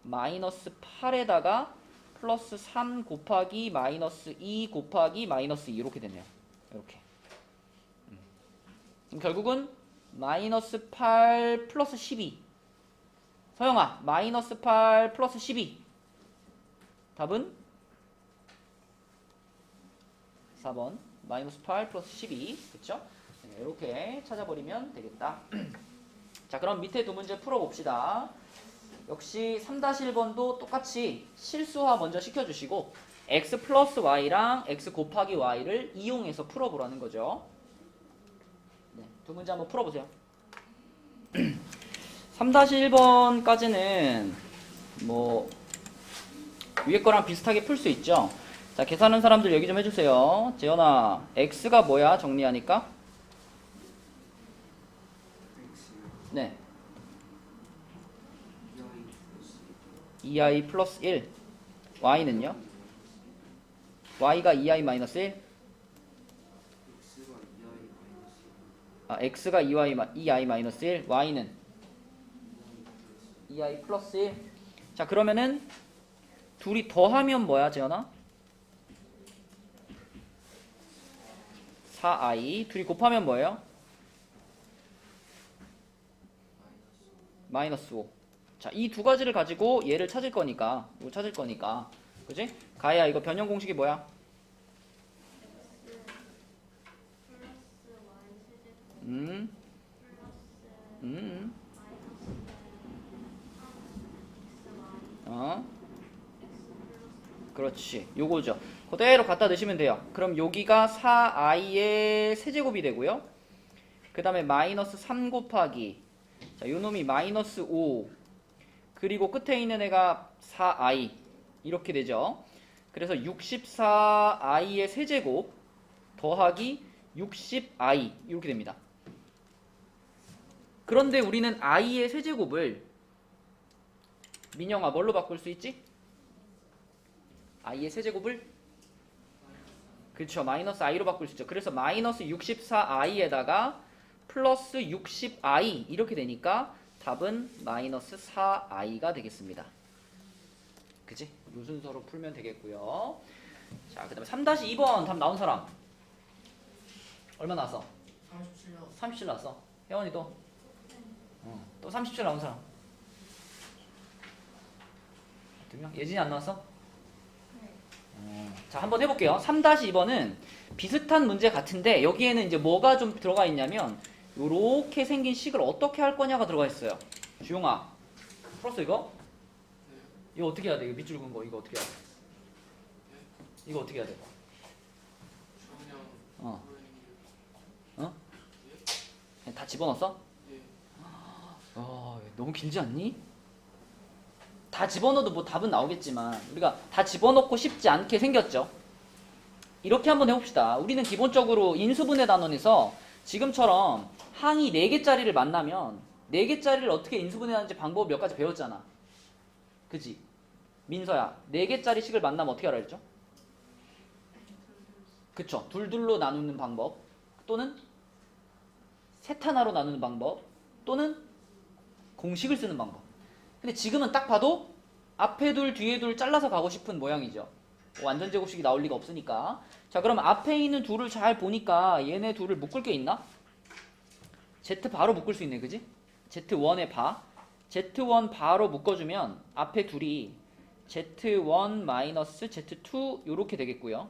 Speaker 1: 마이너스 8에다가 플러스 3 곱하기 마이너스 2 곱하기 마이너스 2 이렇게 되네요. 이렇게. 그럼 결국은 마이너스 8 플러스 12. 서영아 마이너스 8 플러스 12. 답은 4번 마이너스 8 플러스 12. 그쵸? 이렇게 찾아버리면 되겠다. 자, 그럼 밑에 두 문제 풀어봅시다. 역시 3-1번도 똑같이 실수화 먼저 시켜주시고 x 플러스 y랑 x 곱하기 y를 이용해서 풀어보라는 거죠. 네, 두 문제 한번 풀어보세요. 3-1번까지는 뭐 위에 거랑 비슷하게 풀 수 있죠. 자, 계산하는 사람들 얘기 좀 해주세요. 재현아, x가 뭐야? 정리하니까? 네. 2i 플러스 1. y는요? y가 2i 마이너스 1? 아, x가 2i 마이너스 1, y는 2i 플러스 1. 자, 그러면은 둘이 더하면 뭐야, 재현아? 4i. 둘이 곱하면 뭐예요? 마이너스 5. 자, 이 두 가지를 가지고 얘를 찾을 거니까, 이거 찾을 거니까, 그지? 가야 이거 변형 공식이 뭐야? 음, 음, 그렇지. 요거죠. 그대로 갖다 넣으시면 돼요. 그럼 여기가 4i의 세제곱이 되고요. 그 다음에 마이너스 3 곱하기, 자, 요 놈이 마이너스 5, 그리고 끝에 있는 애가 4i, 이렇게 되죠. 그래서 64i의 세제곱 더하기 60i, 이렇게 됩니다. 그런데 우리는 i의 세제곱을 민영아 뭘로 바꿀 수 있지? i의 세제곱을 그렇죠. 마이너스 i로 바꿀 수 있죠. 그래서 마이너스 64i에다가 플러스 60i 이렇게 되니까 답은 마이너스 4i가 되겠습니다. 그치? 요 순서로 풀면 되겠고요. 자, 그 다음에 3-2번 답 나온 사람 얼마 나왔어?
Speaker 2: 37요.
Speaker 1: 37 나왔어. 혜원이도? 또 37 나온 사람 2명? 예진이 안 나왔어? 자, 한번 해볼게요. 3-2번은 비슷한 문제 같은데 여기에는 이제 뭐가 좀 들어가 있냐면 요렇게 생긴 식을 어떻게 할 거냐가 들어가 있어요. 주용아 풀었어 이거? 이거 어떻게 해야 돼? 이거 밑줄 그은 거 이거 어떻게 해야 돼? 이거 어떻게 해야 돼? 어? 그냥 다 집어넣었어? 너무 길지 않니? 다 집어넣어도 뭐 답은 나오겠지만 우리가 다 집어넣고 싶지 않게 생겼죠. 이렇게 한번 해봅시다. 우리는 기본적으로 인수분해 단원에서 지금처럼 항이 4개짜리를 만나면 4개짜리를 어떻게 인수분해하는지 방법 몇 가지 배웠잖아. 그지? 민서야, 4개짜리 식을 만나면 어떻게 하라 했죠? 그쵸? 둘둘로 나누는 방법 또는 셋 하나로 나누는 방법 또는 공식을 쓰는 방법. 근데 지금은 딱 봐도 앞에 둘 뒤에 둘 잘라서 가고 싶은 모양이죠. 완전 제곱식이 나올 리가 없으니까. 자, 그럼 앞에 있는 둘을 잘 보니까 얘네 둘을 묶을 게 있나? Z 바로 묶을 수 있네, 그지? Z1의 바 Z1 바로 묶어주면 앞에 둘이 Z1 마이너스 Z2 요렇게 되겠고요.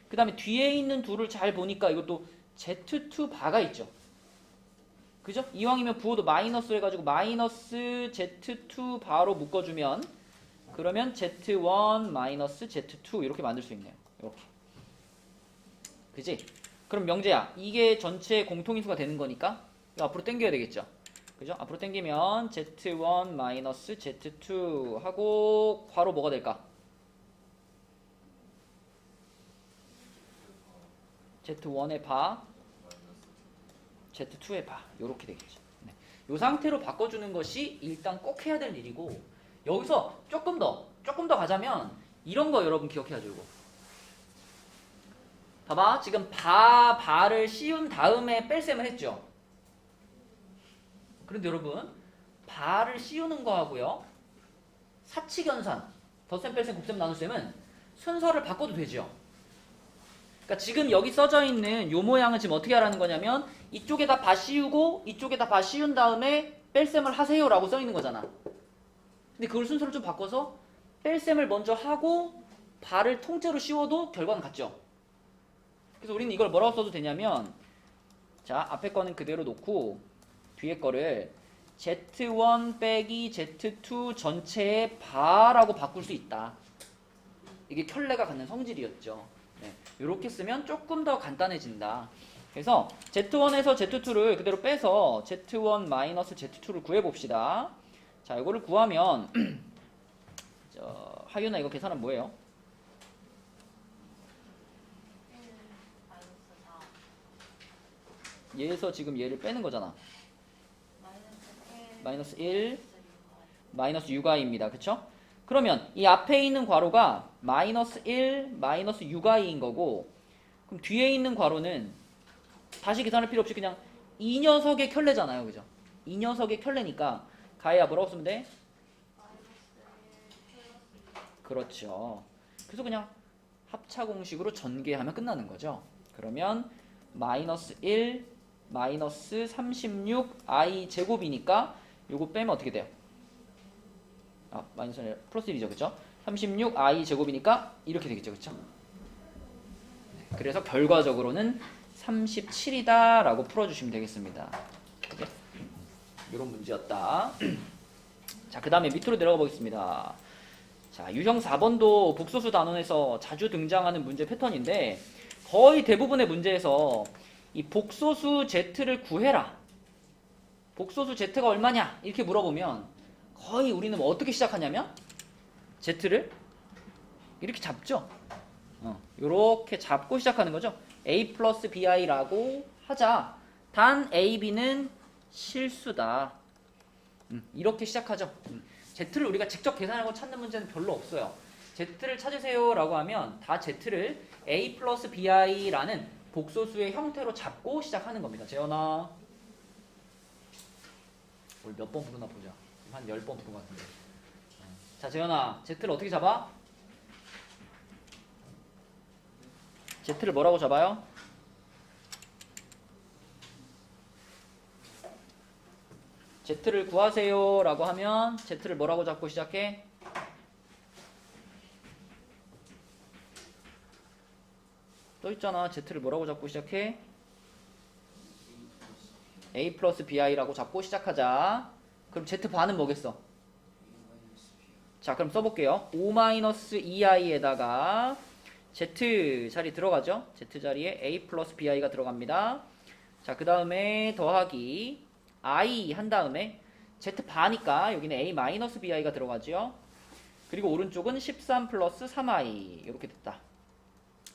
Speaker 1: 그 다음에 뒤에 있는 둘을 잘 보니까 이것도 Z2 바가 있죠. 그죠? 이왕이면 부호도 마이너스 해가지고 마이너스 Z2 바로 묶어주면 그러면 Z1 마이너스 Z2 이렇게 만들 수 있네요. 이렇게. 그지? 그럼 명재야, 이게 전체 공통인수가 되는 거니까 이거 앞으로 당겨야 되겠죠? 그죠? 앞으로 당기면 Z1 마이너스 Z2 하고 괄호 뭐가 될까? Z1의 바 Z2의 바 요렇게 되겠죠. 네. 요 상태로 바꿔주는 것이 일단 꼭 해야 될 일이고 여기서 조금 더 가자면 이런 거 여러분 기억해야죠. 이거 봐봐, 지금 바를 씌운 다음에 뺄셈을 했죠. 그런데 여러분 바를 씌우는 거하고요 사칙연산 덧셈 뺄셈 곱셈 나눗셈은 순서를 바꿔도 되죠. 그러니까 지금 여기 써져 있는 요 모양은 지금 어떻게 하라는 거냐면 이쪽에다 바 씌우고 이쪽에다 바 씌운 다음에 뺄셈을 하세요 라고 써 있는 거잖아. 근데 그걸 순서를 좀 바꿔서 뺄셈을 먼저 하고 바를 통째로 씌워도 결과는 같죠. 그래서 우리는 이걸 뭐라고 써도 되냐면 자, 앞에 거는 그대로 놓고 뒤에 거를 Z1 빼기 Z2 전체의 바라고 바꿀 수 있다. 이게 켤레가 갖는 성질이었죠. 네, 이렇게 쓰면 조금 더 간단해진다. 그래서 Z1에서 Z2를 그대로 빼서 Z1 마이너스 Z2를 구해봅시다. 자, 이거를 구하면 하윤아 이거 계산하면 뭐예요? 얘에서 지금 얘를 빼는 거잖아. 마이너스 1 마이너스 6i입니다. 그쵸? 그러면 이 앞에 있는 괄호가 마이너스 1 마이너스 6i인 거고 그럼 뒤에 있는 괄호는 다시 계산할 필요 없이 그냥 이 녀석의 켤레잖아요. 그죠? 이 녀석의 켤레니까 가해야 뭐라고 쓰면 돼? 그렇죠. 그래서 그냥 합차 공식으로 전개하면 끝나는 거죠. 그러면 마이너스 1 마이너스 36i 제곱이니까 요거 빼면 어떻게 돼요? 마이너스 아니라 플러스 1이죠. 그쵸? 36i 제곱이니까 이렇게 되겠죠. 그쵸? 그래서 결과적으로는 37이다 라고 풀어주시면 되겠습니다. 그죠? 이런 문제였다. 자, 그 다음에 밑으로 내려가 보겠습니다. 자, 유형 4번도 복소수 단원에서 자주 등장하는 문제 패턴인데 거의 대부분의 문제에서 이 복소수 z를 구해라. 복소수 z가 얼마냐? 이렇게 물어보면 거의 우리는 뭐 어떻게 시작하냐면 z를 이렇게 잡죠. 이렇게 잡고 시작하는 거죠. a 플러스 bi라고 하자. 단 a, b는 실수다. 이렇게 시작하죠. z를 우리가 직접 계산하고 찾는 문제는 별로 없어요. z를 찾으세요 라고 하면 다 z를 a 플러스 bi라는 복소수의 형태로 잡고 시작하는 겁니다. 재현아, 오늘 몇 번 부르나 보자. 한 10번 부른 것 같은데. 자, 재현아, z를 어떻게 잡아? z를 뭐라고 잡아요? z를 구하세요 라고 하면 z를 뭐라고 잡고 시작해? 또 있잖아. z를 뭐라고 잡고 시작해? a 플러스 bi라고 잡고 시작하자. 그럼 z반은 뭐겠어? 자, 그럼 써볼게요. 5-2i에다가 z 자리 들어가죠. z 자리에 a 플러스 bi가 들어갑니다. 자, 그 다음에 더하기 i 한 다음에 z반이니까 여기는 a 마이너스 bi가 들어가죠. 그리고 오른쪽은 13 플러스 3i 이렇게 됐다.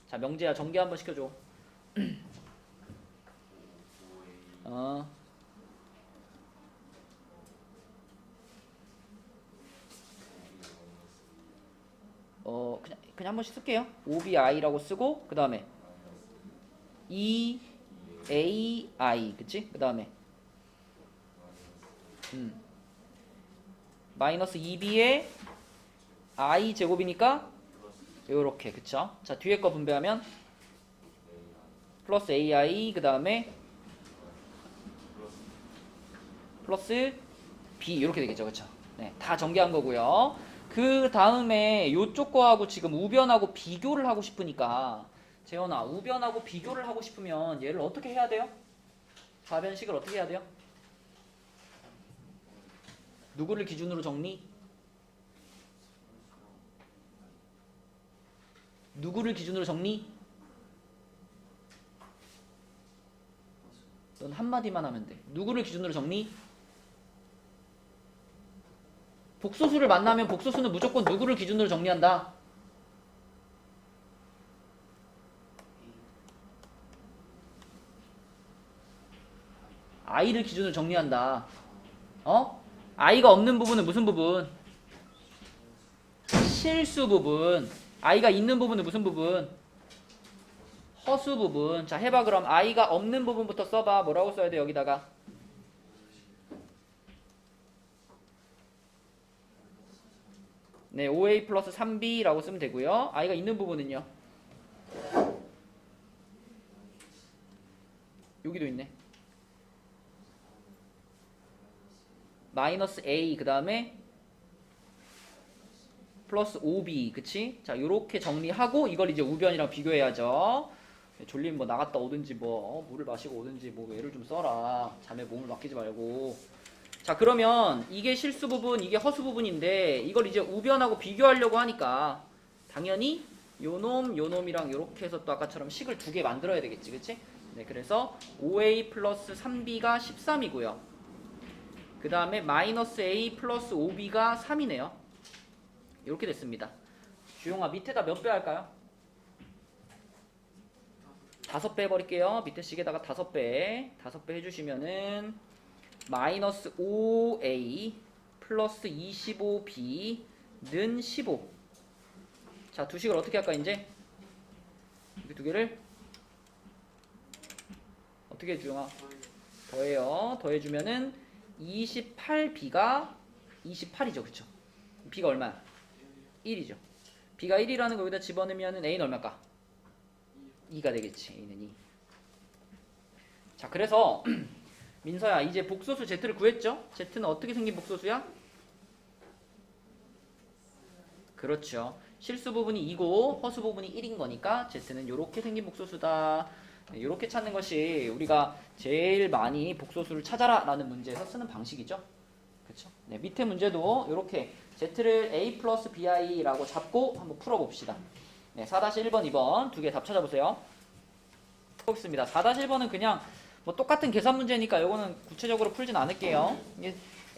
Speaker 1: 자, 명재야 정리 한번 시켜줘. 그냥 한 번씩 쓸게요. 5bi라고 쓰고 그 다음에 2ai 그치? 그 다음에 마이너스 2b에 i 제곱이니까 요렇게 그쵸? 자, 뒤에 거 분배하면 플러스 ai 그 다음에 플러스 b 이렇게 되겠죠. 그쵸? 네, 다 전개한 거고요. 그 다음에 요쪽 거하고 지금 우변하고 비교를 하고 싶으니까 재현아, 우변하고 비교를 하고 싶으면 얘를 어떻게 해야 돼요? 좌변식을 어떻게 해야 돼요? 누구를 기준으로 정리? 누구를 기준으로 정리? 넌 한마디만 하면 돼. 누구를 기준으로 정리? 복소수를 만나면 복소수는 무조건 누구를 기준으로 정리한다? i를 기준으로 정리한다. i가 없는 부분은 무슨 부분? 실수 부분. i가 있는 부분은 무슨 부분? 허수 부분. 자, 해봐. 그럼 i가 없는 부분부터 써봐. 뭐라고 써야 돼 여기다가? 네, 5a 플러스 3b라고 쓰면 되고요. i가 있는 부분은요? 여기도 있네. 마이너스 a 그 다음에 플러스 5b 그치? 자, 요렇게 정리하고 이걸 이제 우변이랑 비교해야죠. 졸리면 뭐 나갔다 오든지 뭐 물을 마시고 오든지 뭐 애를 좀 써라. 잠에 몸을 맡기지 말고. 자, 그러면 이게 실수 부분 이게 허수 부분인데 이걸 이제 우변하고 비교하려고 하니까 당연히 요놈이랑 요렇게 해서 또 아까처럼 식을 두 개 만들어야 되겠지. 그치? 네, 그래서 5a 플러스 3b가 13이고요 그 다음에 마이너스 a 플러스 5b가 3이네요 이렇게 됐습니다. 주용아, 밑에다 몇 배 할까요? 5배 해버릴게요. 밑에 식에다가 5배 해주시면은 마이너스 5a 플러스 25b는 15. 자, 두 식을 어떻게 할까 이제? 이 두 개를 어떻게 해 주용아? 더해요. 더해주면은 28b가 28이죠. 그쵸? b가 얼마야? 1이죠. b가 1이라는 거 여기다 집어넣으면은 a는 얼마일까? 2가 되겠지. a는 2. 자, 그래서 민서야, 이제 복소수 z를 구했죠? z는 어떻게 생긴 복소수야? 그렇죠. 실수 부분이 2고 허수 부분이 1인 거니까 Z는 이렇게 생긴 복소수다. 네, 이렇게 찾는 것이 우리가 제일 많이 복소수를 찾아라 라는 문제에서 쓰는 방식이죠. 그렇죠? 네, 밑에 문제도 이렇게 Z를 A 플러스 BI라고 잡고 한번 풀어봅시다. 네, 4-1번, 2번 두 개 답 찾아보세요. 보겠습니다. 4-1번은 그냥 뭐 똑같은 계산 문제니까 이거는 구체적으로 풀진 않을게요.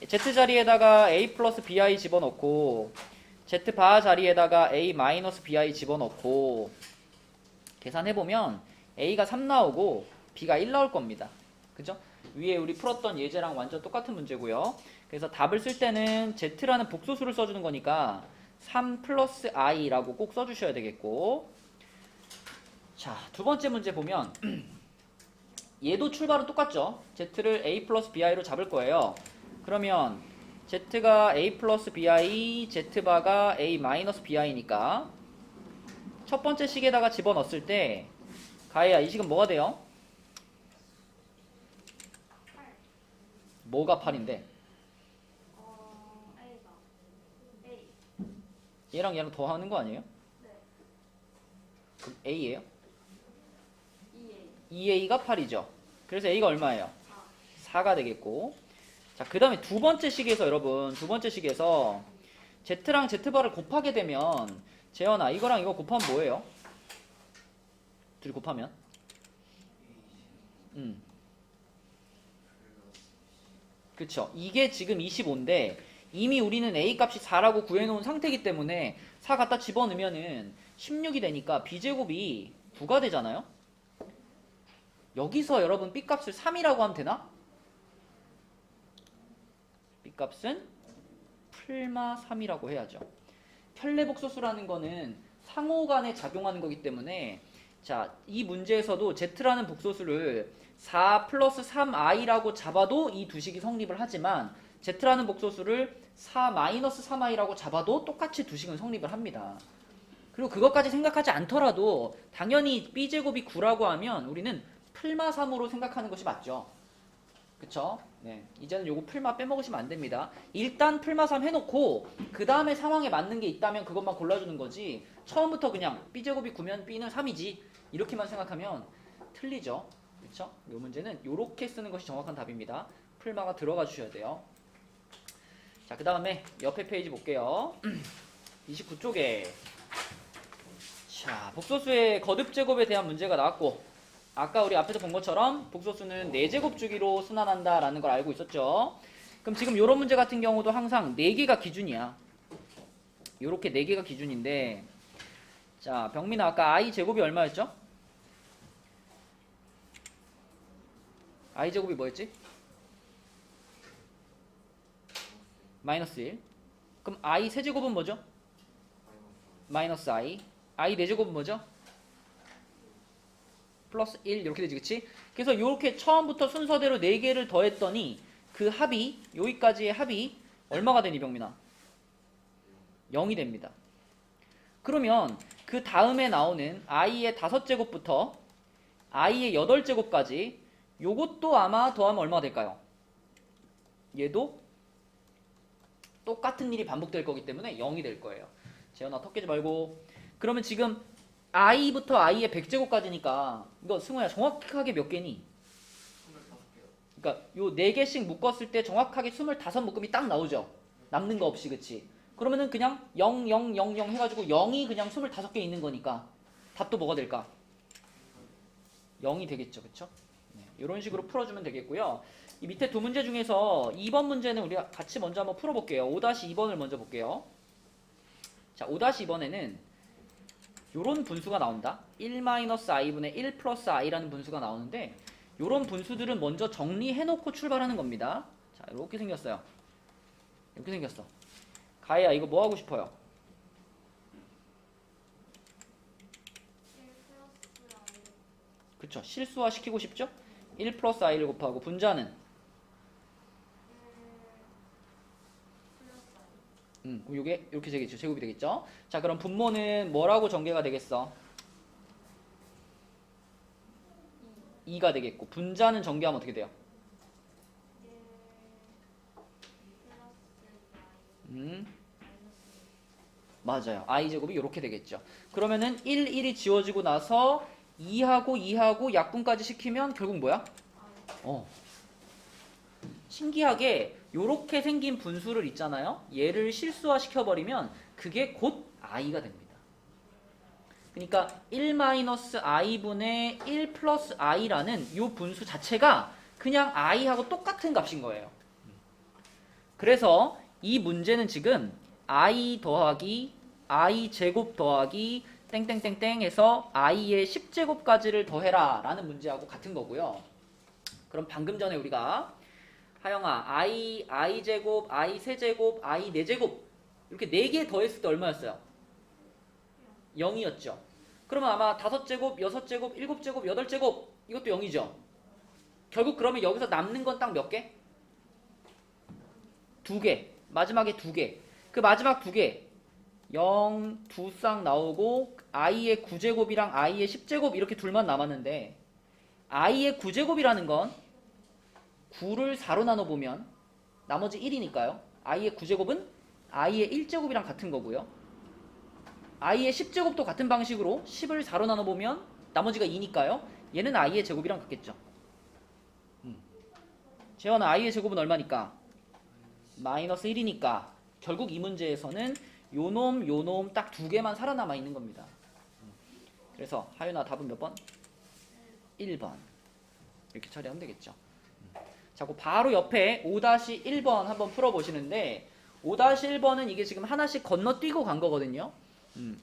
Speaker 1: Z 자리에다가 A 플러스 BI 집어넣고 Z 바 자리에다가 A 마이너스 BI 집어넣고 계산해보면 A가 3 나오고 B가 1 나올 겁니다. 그죠? 위에 우리 풀었던 예제랑 완전 똑같은 문제고요. 그래서 답을 쓸 때는 Z라는 복소수를 써주는 거니까 3 플러스 I라고 꼭 써주셔야 되겠고, 자, 두 번째 문제 보면 얘도 출발은 똑같죠. Z를 A 플러스 BI로 잡을 거예요. 그러면 Z가 A 플러스 BI, Z바가 A 마이너스 BI니까 첫 번째 식에다가 집어넣었을 때 가희야, 이 식은 뭐가 돼요? 뭐가 8인데?
Speaker 2: A가 A.
Speaker 1: 얘랑 얘랑 더하는 거 아니에요?
Speaker 2: 네.
Speaker 1: 그럼 A예요?
Speaker 2: 2A.
Speaker 1: 2A가 8이죠. 그래서 A가 얼마예요?
Speaker 2: 4.
Speaker 1: 4가 되겠고, 자, 그 다음에 두 번째 식에서 여러분, 두 번째 식에서 Z랑 Z바를 곱하게 되면, 재현아, 이거랑 이거 곱하면 뭐예요? 둘이 곱하면? 그쵸. 이게 지금 25인데, 이미 우리는 A 값이 4라고 구해놓은 상태이기 때문에 4 갖다 집어넣으면은 16이 되니까 B제곱이 9가 되잖아요? 여기서 여러분 B값을 3이라고 하면 되나? B값은 풀마 3이라고 해야죠. 편례복소수라는 거는 상호간에 작용하는 거기 때문에, 자, 이 문제에서도 Z라는 복소수를 4 플러스 3i라고 잡아도 이 두 식이 성립을 하지만 Z라는 복소수를 4 마이너스 3i라고 잡아도 똑같이 두 식은 성립을 합니다. 그리고 그것까지 생각하지 않더라도 당연히 B제곱이 9라고 하면 우리는 풀마 3으로 생각하는 것이 맞죠. 그쵸? 네. 이제는 요거 풀마 빼먹으시면 안 됩니다. 일단 풀마 3 해놓고 그 다음에 상황에 맞는 게 있다면 그것만 골라주는 거지, 처음부터 그냥 B제곱이 9면 B는 3이지 이렇게만 생각하면 틀리죠. 그쵸? 요 문제는 요렇게 쓰는 것이 정확한 답입니다. 풀마가 들어가 주셔야 돼요. 자, 그 다음에 옆에 페이지 볼게요. 29쪽에 자, 복소수의 거듭제곱에 대한 문제가 나왔고, 아까 우리 앞에서 본 것처럼 복소수는 4제곱 주기로 순환한다 라는 걸 알고 있었죠. 그럼 지금 이런 문제 같은 경우도 항상 4개가 기준이야. 요렇게 4개가 기준인데, 자, 병민아, 아까 I 제곱이 얼마였죠? I 제곱이 뭐였지? 마이너스 1. 그럼 I 세제곱은 뭐죠? 마이너스 I. I 4제곱은 뭐죠? 플러스 1 이렇게 되지, 그치? 그래서 이렇게 처음부터 순서대로 4개를 더했더니 그 합이, 여기까지의 합이 얼마가 되니 병민아? 0이 됩니다. 그러면 그 다음에 나오는 i의 5제곱부터 i의 8제곱까지 요것도 아마 더하면 얼마가 될까요? 얘도 똑같은 일이 반복될 거기 때문에 0이 될 거예요. 재현아, 턱 깨지 말고. 그러면 지금 i부터 i의 100제곱까지니까 이거 승호야 정확하게 몇 개니?
Speaker 3: 25개요.
Speaker 1: 그러니까 요 4개씩 묶었을 때 정확하게 25묶음이 딱 나오죠. 남는 거 없이, 그치? 그러면은 그냥 0, 0, 0, 0 해가지고 0이 그냥 25개 있는 거니까 답도 뭐가 될까? 0이 되겠죠, 그쵸? 네, 이런 식으로 풀어주면 되겠고요. 이 밑에 두 문제 중에서 2번 문제는 우리가 같이 먼저 한번 풀어볼게요. 5-2번을 먼저 볼게요. 자, 5-2번에는 요런 분수가 나온다. 1-i분의 1 플러스 i라는 분수가 나오는데, 요런 분수들은 먼저 정리해놓고 출발하는 겁니다. 자, 이렇게 생겼어요. 이렇게 생겼어. 가희야, 이거 뭐 하고 싶어요?
Speaker 2: 1 플러스 I.
Speaker 1: 그쵸, 실수화 시키고 싶죠? 1 플러스 i를 곱하고 분자는
Speaker 2: 1 플러스 I.
Speaker 1: 그럼 요게 이렇게 되겠죠. 제곱이 되겠죠. 자, 그럼 분모는 뭐라고 전개가 되겠어? 2가 되겠고, 분자는 전개하면 어떻게 돼요?
Speaker 2: 1 플러스 I.
Speaker 1: 음,
Speaker 2: 마이너스
Speaker 1: 맞아요. i제곱이 이렇게 되겠죠. 그러면은 1, 1이 지워지고 나서 2하고 약분까지 시키면 결국 뭐야? 신기하게 요렇게 생긴 분수를 있잖아요. 얘를 실수화 시켜버리면 그게 곧 i가 됩니다. 그러니까 1-i분의 1 플러스 i라는 요 분수 자체가 그냥 i하고 똑같은 값인 거예요. 그래서 이 문제는 지금 i 더하기 i 제곱 더하기 땡땡땡땡 해서 i의 10제곱까지를 더해라 라는 문제하고 같은 거고요. 그럼 방금 전에 우리가 하영아 i 제곱, i 세제곱, i 네제곱 이렇게 4개 더했을 때 얼마였어요? 0이었죠. 그러면 아마 5제곱, 6제곱, 7제곱, 8제곱 이것도 0이죠. 결국 그러면 여기서 남는 건 딱 몇 개? 2개. 마지막에 2개. 그 마지막 2개 0, 2쌍 나오고 i의 9제곱이랑 i의 10제곱 이렇게 둘만 남았는데 i의 9제곱이라는 건 9를 4로 나눠보면 나머지 1이니까요. i의 9제곱은 i의 1제곱이랑 같은 거고요. i의 10제곱도 같은 방식으로 10을 4로 나눠보면 나머지가 2니까요. 얘는 i의 제곱이랑 같겠죠. 재환아 i의 제곱은 얼마니까? 마이너스 1이니까 결국 이 문제에서는 요놈 딱 2개만 살아남아 있는 겁니다. 그래서 하윤아 답은 몇 번? 1번 이렇게 처리하면 되겠죠. 자, 그 바로 옆에 5-1번 한번 풀어보시는데 5-1번은 이게 지금 하나씩 건너뛰고 간 거거든요.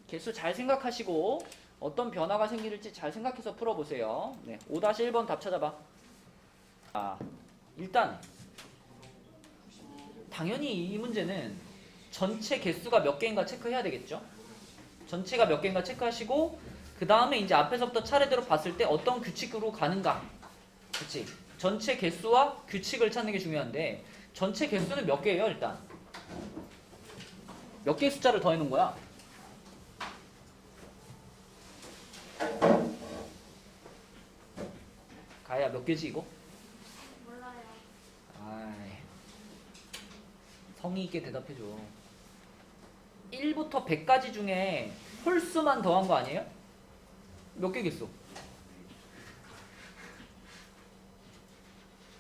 Speaker 1: 개수 잘 생각하시고 어떤 변화가 생길지 잘 생각해서 풀어보세요. 네, 5-1번 답 찾아봐. 일단 당연히 이 문제는 전체 개수가 몇 개인가 체크해야 되겠죠. 전체가 몇 개인가 체크하시고 그 다음에 이제 앞에서부터 차례대로 봤을 때 어떤 규칙으로 가는가. 그치? 전체 개수와 규칙을 찾는 게 중요한데 전체 개수는 몇 개예요 일단? 몇 개의 숫자를 더해놓은 거야? 가야 몇 개지 이거?
Speaker 2: 몰라요.
Speaker 1: 아이, 성의 있게 대답해줘. 1부터 100까지 중에 홀수만 더한 거 아니에요? 몇 개겠어?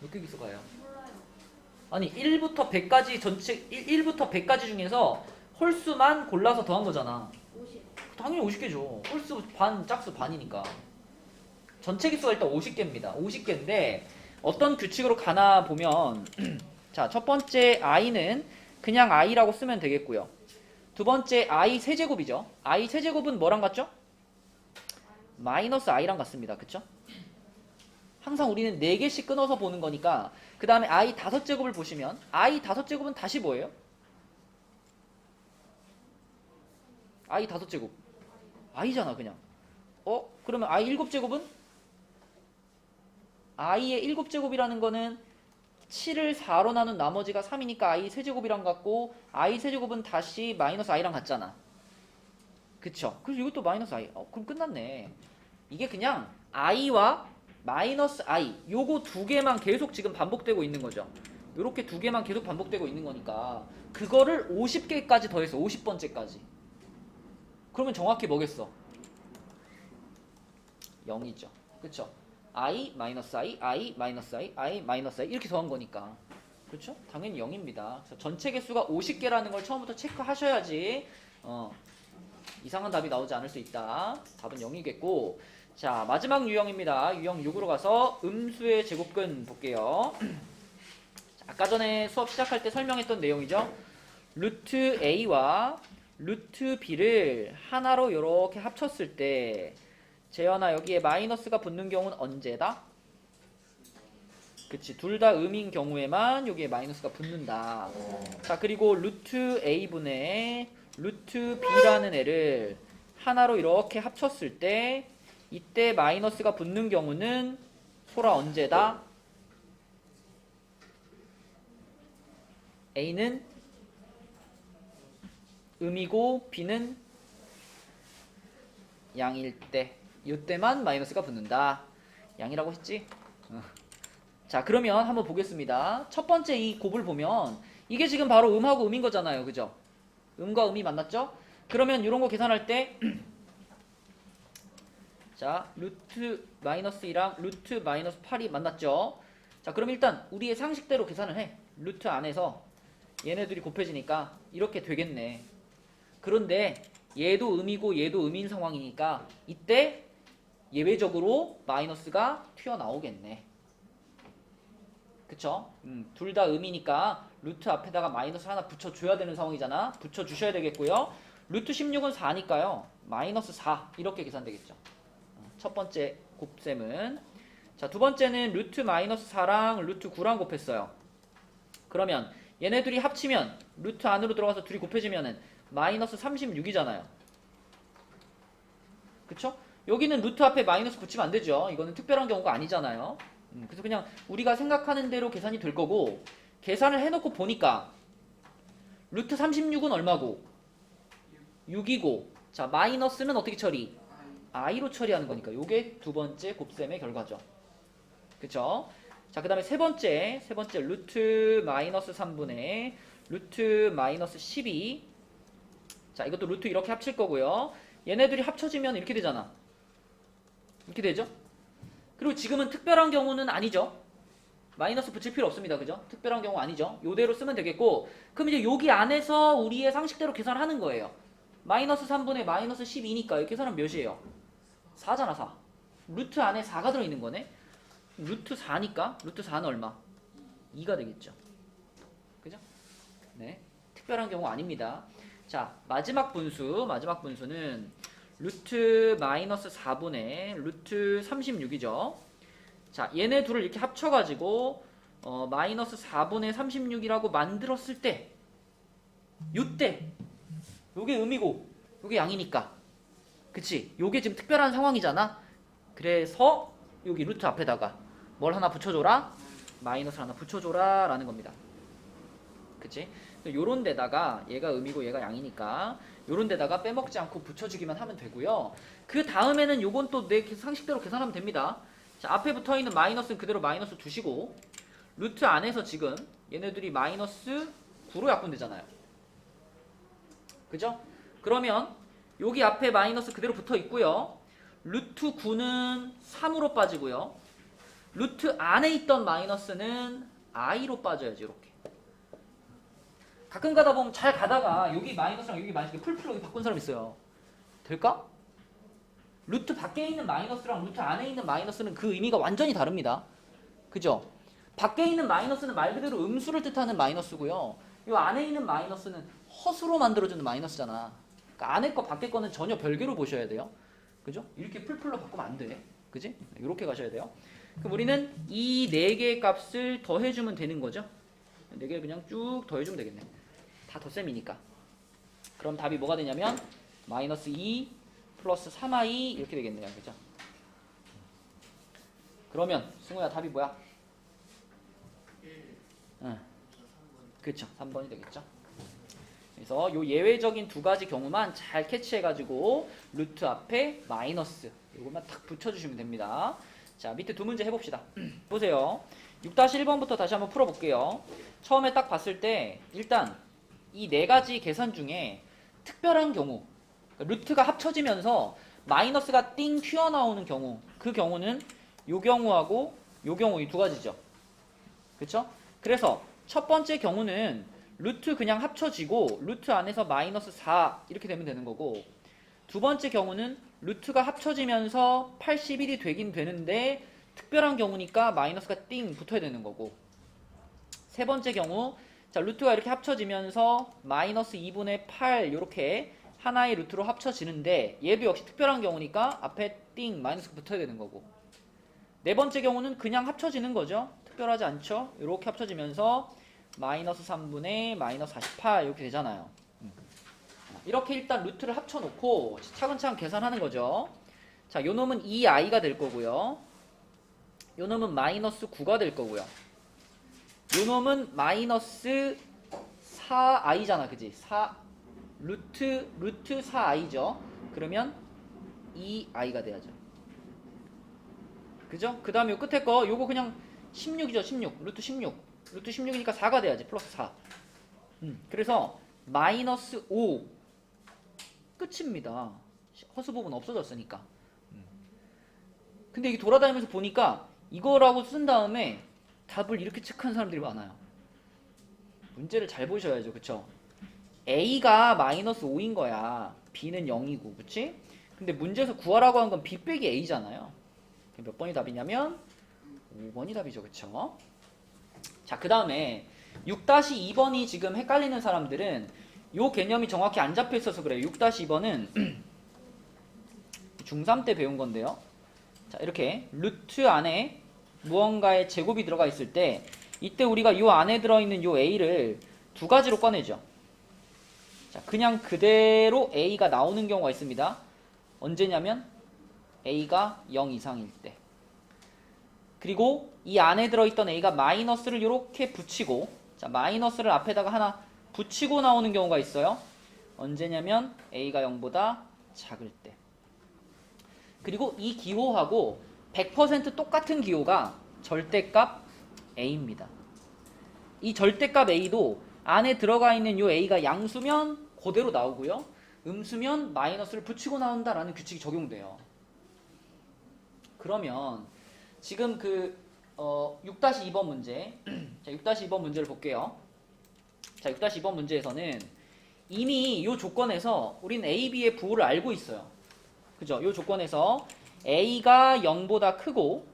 Speaker 1: 몇 개겠어 가야?
Speaker 2: 몰라요.
Speaker 1: 아니 1부터 100까지 전체 1부터 100까지 중에서 홀수만 골라서 더한 거잖아.
Speaker 2: 50.
Speaker 1: 당연히 50개죠. 홀수 반, 짝수 반이니까. 전체 개수가 일단 50개입니다. 50개인데 어떤 규칙으로 가나 보면 자, 첫 번째 i는 그냥 i라고 쓰면 되겠고요. 두 번째 i 세제곱이죠. i 세제곱은 뭐랑 같죠? 마이너스 i랑 같습니다. 그쵸? 항상 우리는 4개씩 끊어서 보는 거니까 그 다음에 i 5제곱을 보시면 i 5제곱은 다시 뭐예요? i 5제곱 i잖아 그냥. 그러면 i 7제곱은? i의 7제곱이라는 거는 7을 4로 나눈 나머지가 3이니까 i 세제곱이랑 같고 i 세제곱은 다시 마이너스 i랑 같잖아. 그쵸? 그래서 이것도 마이너스 i. 그럼 끝났네. 이게 그냥 i와 마이너스 i 요거 2개만 계속 지금 반복되고 있는 거죠. 요렇게 2개만 계속 반복되고 있는 거니까 그거를 50개까지 더해서 50번째까지. 그러면 정확히 뭐겠어? 0이죠. 그쵸? i 마이너스 i, i 마이너스 i, i 마이너스 i 이렇게 더한 거니까. 그렇죠? 당연히 0입니다. 그래서 전체 개수가 50개라는 걸 처음부터 체크하셔야지 이상한 답이 나오지 않을 수 있다. 답은 0이겠고 자 마지막 유형입니다. 유형 6으로 가서 음수의 제곱근 볼게요. 아까 전에 수업 시작할 때 설명했던 내용이죠. 루트 a와 루트 b를 하나로 이렇게 합쳤을 때 재현아 여기에 마이너스가 붙는 경우는 언제다? 그치 둘 다 음인 경우에만 여기에 마이너스가 붙는다. 자 그리고 루트 a분의 루트 b라는 애를 하나로 이렇게 합쳤을 때 이때 마이너스가 붙는 경우는 소라 언제다? a는 음이고 b는 양일 때 이때만 마이너스가 붙는다. 양이라고 했지? 자 그러면 한번 보겠습니다. 첫 번째 이 곱을 보면 이게 지금 바로 음하고 음인 거잖아요. 그죠? 음과 음이 만났죠? 그러면 이런 거 계산할 때 자, 루트 마이너스 2랑 루트 마이너스 8이 만났죠? 자, 그럼 일단 우리의 상식대로 계산을 해. 루트 안에서 얘네들이 곱해지니까 이렇게 되겠네. 그런데 얘도 음이고 얘도 음인 상황이니까 이때 예외적으로 마이너스가 튀어나오겠네. 그쵸? 둘 다 음이니까 루트 앞에다가 마이너스 하나 붙여줘야 되는 상황이잖아. 붙여주셔야 되겠고요. 루트 16은 4니까요. 마이너스 4 이렇게 계산되겠죠. 첫 번째 곱셈은 자, 두 번째는 루트 마이너스 4랑 루트 9랑 곱했어요. 그러면 얘네들이 합치면 루트 안으로 들어가서 둘이 곱해지면은 마이너스 36이잖아요. 그쵸? 여기는 루트 앞에 마이너스 붙이면 안 되죠. 이거는 특별한 경우가 아니잖아요. 그래서 그냥 우리가 생각하는 대로 계산이 될 거고, 계산을 해놓고 보니까 루트 36은 얼마고 6이고, 자 마이너스는 어떻게 처리? i로 처리하는 거니까 요게 두 번째 곱셈의 결과죠. 그쵸? 자, 그 다음에 세 번째 루트 마이너스 3분의 루트 마이너스 12. 자, 이것도 루트 이렇게 합칠 거고요. 얘네들이 합쳐지면 이렇게 되잖아. 이렇게 되죠? 그리고 지금은 특별한 경우는 아니죠. 마이너스 붙일 필요 없습니다. 그죠? 특별한 경우 아니죠. 요대로 쓰면 되겠고, 그럼 이제 여기 안에서 우리의 상식대로 계산을 하는 거예요. 마이너스 3분의 마이너스 12니까 이 계산은 몇이에요? 4잖아, 4. 루트 안에 4가 들어있는 거네. 루트 4니까 루트 4는 얼마? 2가 되겠죠. 그죠? 네, 특별한 경우 아닙니다. 자, 마지막 분수는 루트 마이너스 4분의 루트 36이죠. 자, 얘네 둘을 이렇게 합쳐가지고 마이너스 4분의 36이라고 만들었을 때 요때 요게 음이고 요게 양이니까, 그치? 요게 지금 특별한 상황이잖아. 그래서 여기 루트 앞에다가 뭘 하나 붙여줘라? 마이너스 하나 붙여줘라 라는 겁니다. 그치? 요런 데다가 얘가 음이고 얘가 양이니까 요런 데다가 빼먹지 않고 붙여주기만 하면 되고요. 그 다음에는 요건 또 내 상식대로 계산하면 됩니다. 자, 앞에 붙어있는 마이너스는 그대로 마이너스 두시고, 루트 안에서 지금 얘네들이 마이너스 9로 약분되잖아요. 그죠? 그러면 여기 앞에 마이너스 그대로 붙어있고요. 루트 9는 3으로 빠지고요. 루트 안에 있던 마이너스는 i로 빠져야지. 이렇게 가끔 가다 보면 잘 가다가 여기 마이너스랑 여기 마이너스 풀풀 여기 바꾼 사람 있어요. 될까? 루트 밖에 있는 마이너스랑 루트 안에 있는 마이너스는 그 의미가 완전히 다릅니다. 그죠? 밖에 있는 마이너스는 말 그대로 음수를 뜻하는 마이너스고요. 이 안에 있는 마이너스는 허수로 만들어주는 마이너스잖아. 그러니까 안에 거 밖에 거는 전혀 별개로 보셔야 돼요. 그죠? 이렇게 풀풀로 바꾸면 안 돼. 그지? 이렇게 가셔야 돼요. 그럼 우리는 이 네 개의 값을 더해주면 되는 거죠. 네 개를 그냥 쭉 더해주면 되겠네. 다 덧셈이니까. 그럼 답이 뭐가 되냐면 마이너스 2 플러스 3i 이렇게 되겠네요. 그죠? 그러면 승우야 답이 뭐야?
Speaker 3: 1,
Speaker 1: 응.
Speaker 3: 3번.
Speaker 1: 그렇죠. 3번이 되겠죠. 그래서 요 예외적인 두 가지 경우만 잘 캐치해가지고 루트 앞에 마이너스 이것만 딱 붙여주시면 됩니다. 자, 밑에 두 문제 해봅시다. 보세요. 6-1번부터 다시 한번 풀어볼게요. 처음에 딱 봤을 때 일단 이 네 가지 계산 중에 특별한 경우, 루트가 합쳐지면서 마이너스가 띵 튀어나오는 경우, 그 경우는 요 경우하고 요 경우 이 두 가지죠. 그쵸? 그래서 첫 번째 경우는 루트 그냥 합쳐지고 루트 안에서 마이너스 4 이렇게 되면 되는 거고, 두 번째 경우는 루트가 합쳐지면서 81이 되긴 되는데 특별한 경우니까 마이너스가 띵 붙어야 되는 거고, 세 번째 경우 자, 루트가 이렇게 합쳐지면서 마이너스 2분의 8 이렇게 하나의 루트로 합쳐지는데 얘도 역시 특별한 경우니까 앞에 띵 마이너스가 붙어야 되는 거고, 네 번째 경우는 그냥 합쳐지는 거죠. 특별하지 않죠. 이렇게 합쳐지면서 마이너스 3분의 마이너스 48 이렇게 되잖아요. 이렇게 일단 루트를 합쳐놓고 차근차근 계산하는 거죠. 자, 요 놈은 2i가 될 거고요. 요 놈은 마이너스 9가 될 거고요. 요 놈은 마이너스 4i잖아. 그지? 루트 4i죠. 그러면 2i가 돼야죠. 그죠? 그 다음에 요 끝에 거 요거 그냥 16이죠. 16. 루트 16. 루트 16이니까 4가 돼야지. 플러스 4. 그래서 마이너스 5 끝입니다. 허수 부분 없어졌으니까. 근데 이게 돌아다니면서 보니까 이거라고 쓴 다음에 답을 이렇게 체크한 사람들이 많아요. 문제를 잘 보셔야죠. 그쵸? A가 마이너스 5인 거야. B는 0이고. 그치? 근데 문제에서 구하라고 한 건 B 빼기 A잖아요. 몇 번이 답이냐면 5번이 답이죠. 그쵸? 자, 그 다음에 6-2번이 지금 헷갈리는 사람들은 요 개념이 정확히 안 잡혀 있어서 그래요. 6-2번은 중3 때 배운 건데요. 자, 이렇게 루트 안에 무언가의 제곱이 들어가 있을 때 이때 우리가 요 안에 들어있는 요 A를 두 가지로 꺼내죠. 자, 그냥 그대로 A가 나오는 경우가 있습니다. 언제냐면 A가 0 이상일 때. 그리고 이 안에 들어있던 A가 마이너스를 이렇게 붙이고, 자, 마이너스를 앞에다가 하나 붙이고 나오는 경우가 있어요. 언제냐면 A가 0보다 작을 때. 그리고 이 기호하고 100% 똑같은 기호가 절대값 A입니다. 이 절대값 A도 안에 들어가 있는 요 A가 양수면 그대로 나오고요. 음수면 마이너스를 붙이고 나온다라는 규칙이 적용돼요. 그러면 지금 6-2번 문제, 자, 6-2번 문제를 볼게요. 자, 6-2번 문제에서는 이미 이 조건에서 우린 A, B의 부호를 알고 있어요. 그죠? 이 조건에서 A가 0보다 크고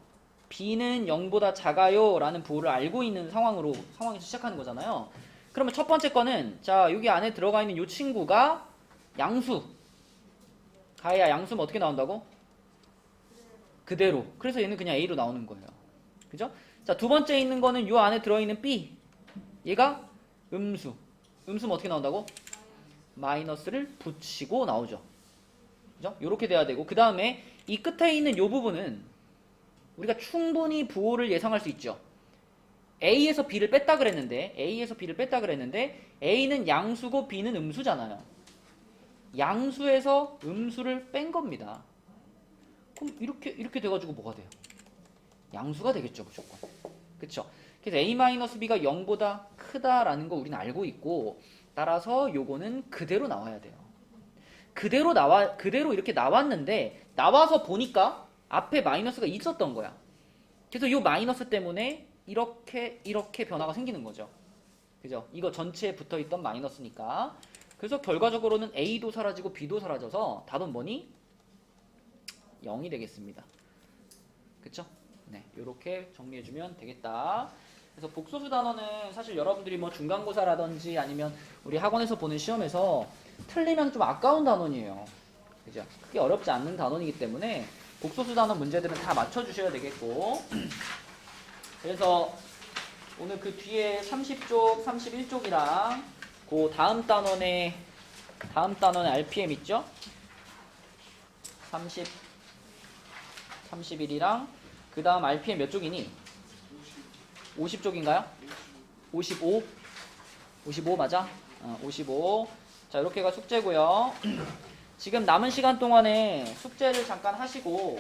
Speaker 1: B는 0보다 작아요 라는 부호를 알고 있는 상황에서 시작하는 거잖아요. 그러면 첫 번째 거는, 자, 여기 안에 들어가 있는 이 친구가 양수. 가해야 양수면 어떻게 나온다고? 그대로. 그래서 얘는 그냥 A로 나오는 거예요. 그죠? 자, 두 번째 있는 거는 요 안에 들어있는 B. 얘가 음수. 음수면 어떻게 나온다고? 마이너스를 붙이고 나오죠. 그죠? 요렇게 돼야 되고, 그 다음에 이 끝에 있는 요 부분은 우리가 충분히 부호를 예상할 수 있죠. A에서 B를 뺐다 그랬는데 A는 양수고 B는 음수잖아요. 양수에서 음수를 뺀 겁니다. 그럼 이렇게 돼가지고 뭐가 돼요? 양수가 되겠죠, 무조건. 그쵸? 그래서 A-B가 0보다 크다라는 거 우리는 알고 있고, 따라서 요거는 그대로 나와야 돼요. 그대로 이렇게 나왔는데, 나와서 보니까 앞에 마이너스가 있었던 거야. 그래서 요 마이너스 때문에 이렇게 변화가 생기는 거죠. 그죠? 이거 전체에 붙어있던 마이너스니까. 그래서 결과적으로는 A도 사라지고 B도 사라져서 답은 뭐니? 0이 되겠습니다. 그쵸? 네, 요렇게 정리해주면 되겠다. 그래서 복소수 단어는 사실 여러분들이 뭐 중간고사라든지 아니면 우리 학원에서 보는 시험에서 틀리면 좀 아까운 단원이에요. 그죠? 크게 어렵지 않는 단원이기 때문에 복소수 단원 문제들은 다 맞춰주셔야 되겠고, 그래서 오늘 그 뒤에 30쪽, 31쪽이랑 그 다음 단원의 RPM 있죠? 30, 31이랑 그 다음 RPM 몇 쪽이니? 50쪽인가요? 55? 55 맞아? 55. 자, 이렇게가 숙제고요. 지금 남은 시간 동안에 숙제를 잠깐 하시고,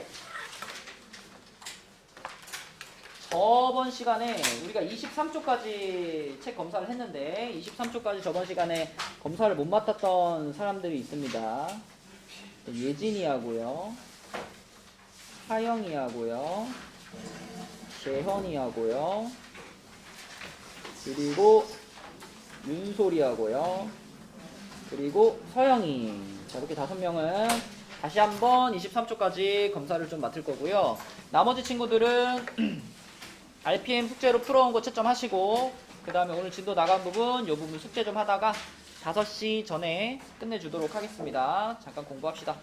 Speaker 1: 저번 시간에 우리가 23쪽까지 책 검사를 했는데 23쪽까지 저번 시간에 검사를 못 맡았던 사람들이 있습니다. 예진이 하고요, 하영이 하고요, 재현이 하고요, 그리고 윤소리 하고요, 그리고 서영이. 자, 이렇게 5명은 다시 한번 23쪽까지 검사를 좀 맡을 거고요. 나머지 친구들은 RPM 숙제로 풀어온 거 채점하시고, 그 다음에 오늘 진도 나간 부분, 요 부분 숙제 좀 하다가 5시 전에 끝내주도록 하겠습니다. 잠깐 공부합시다.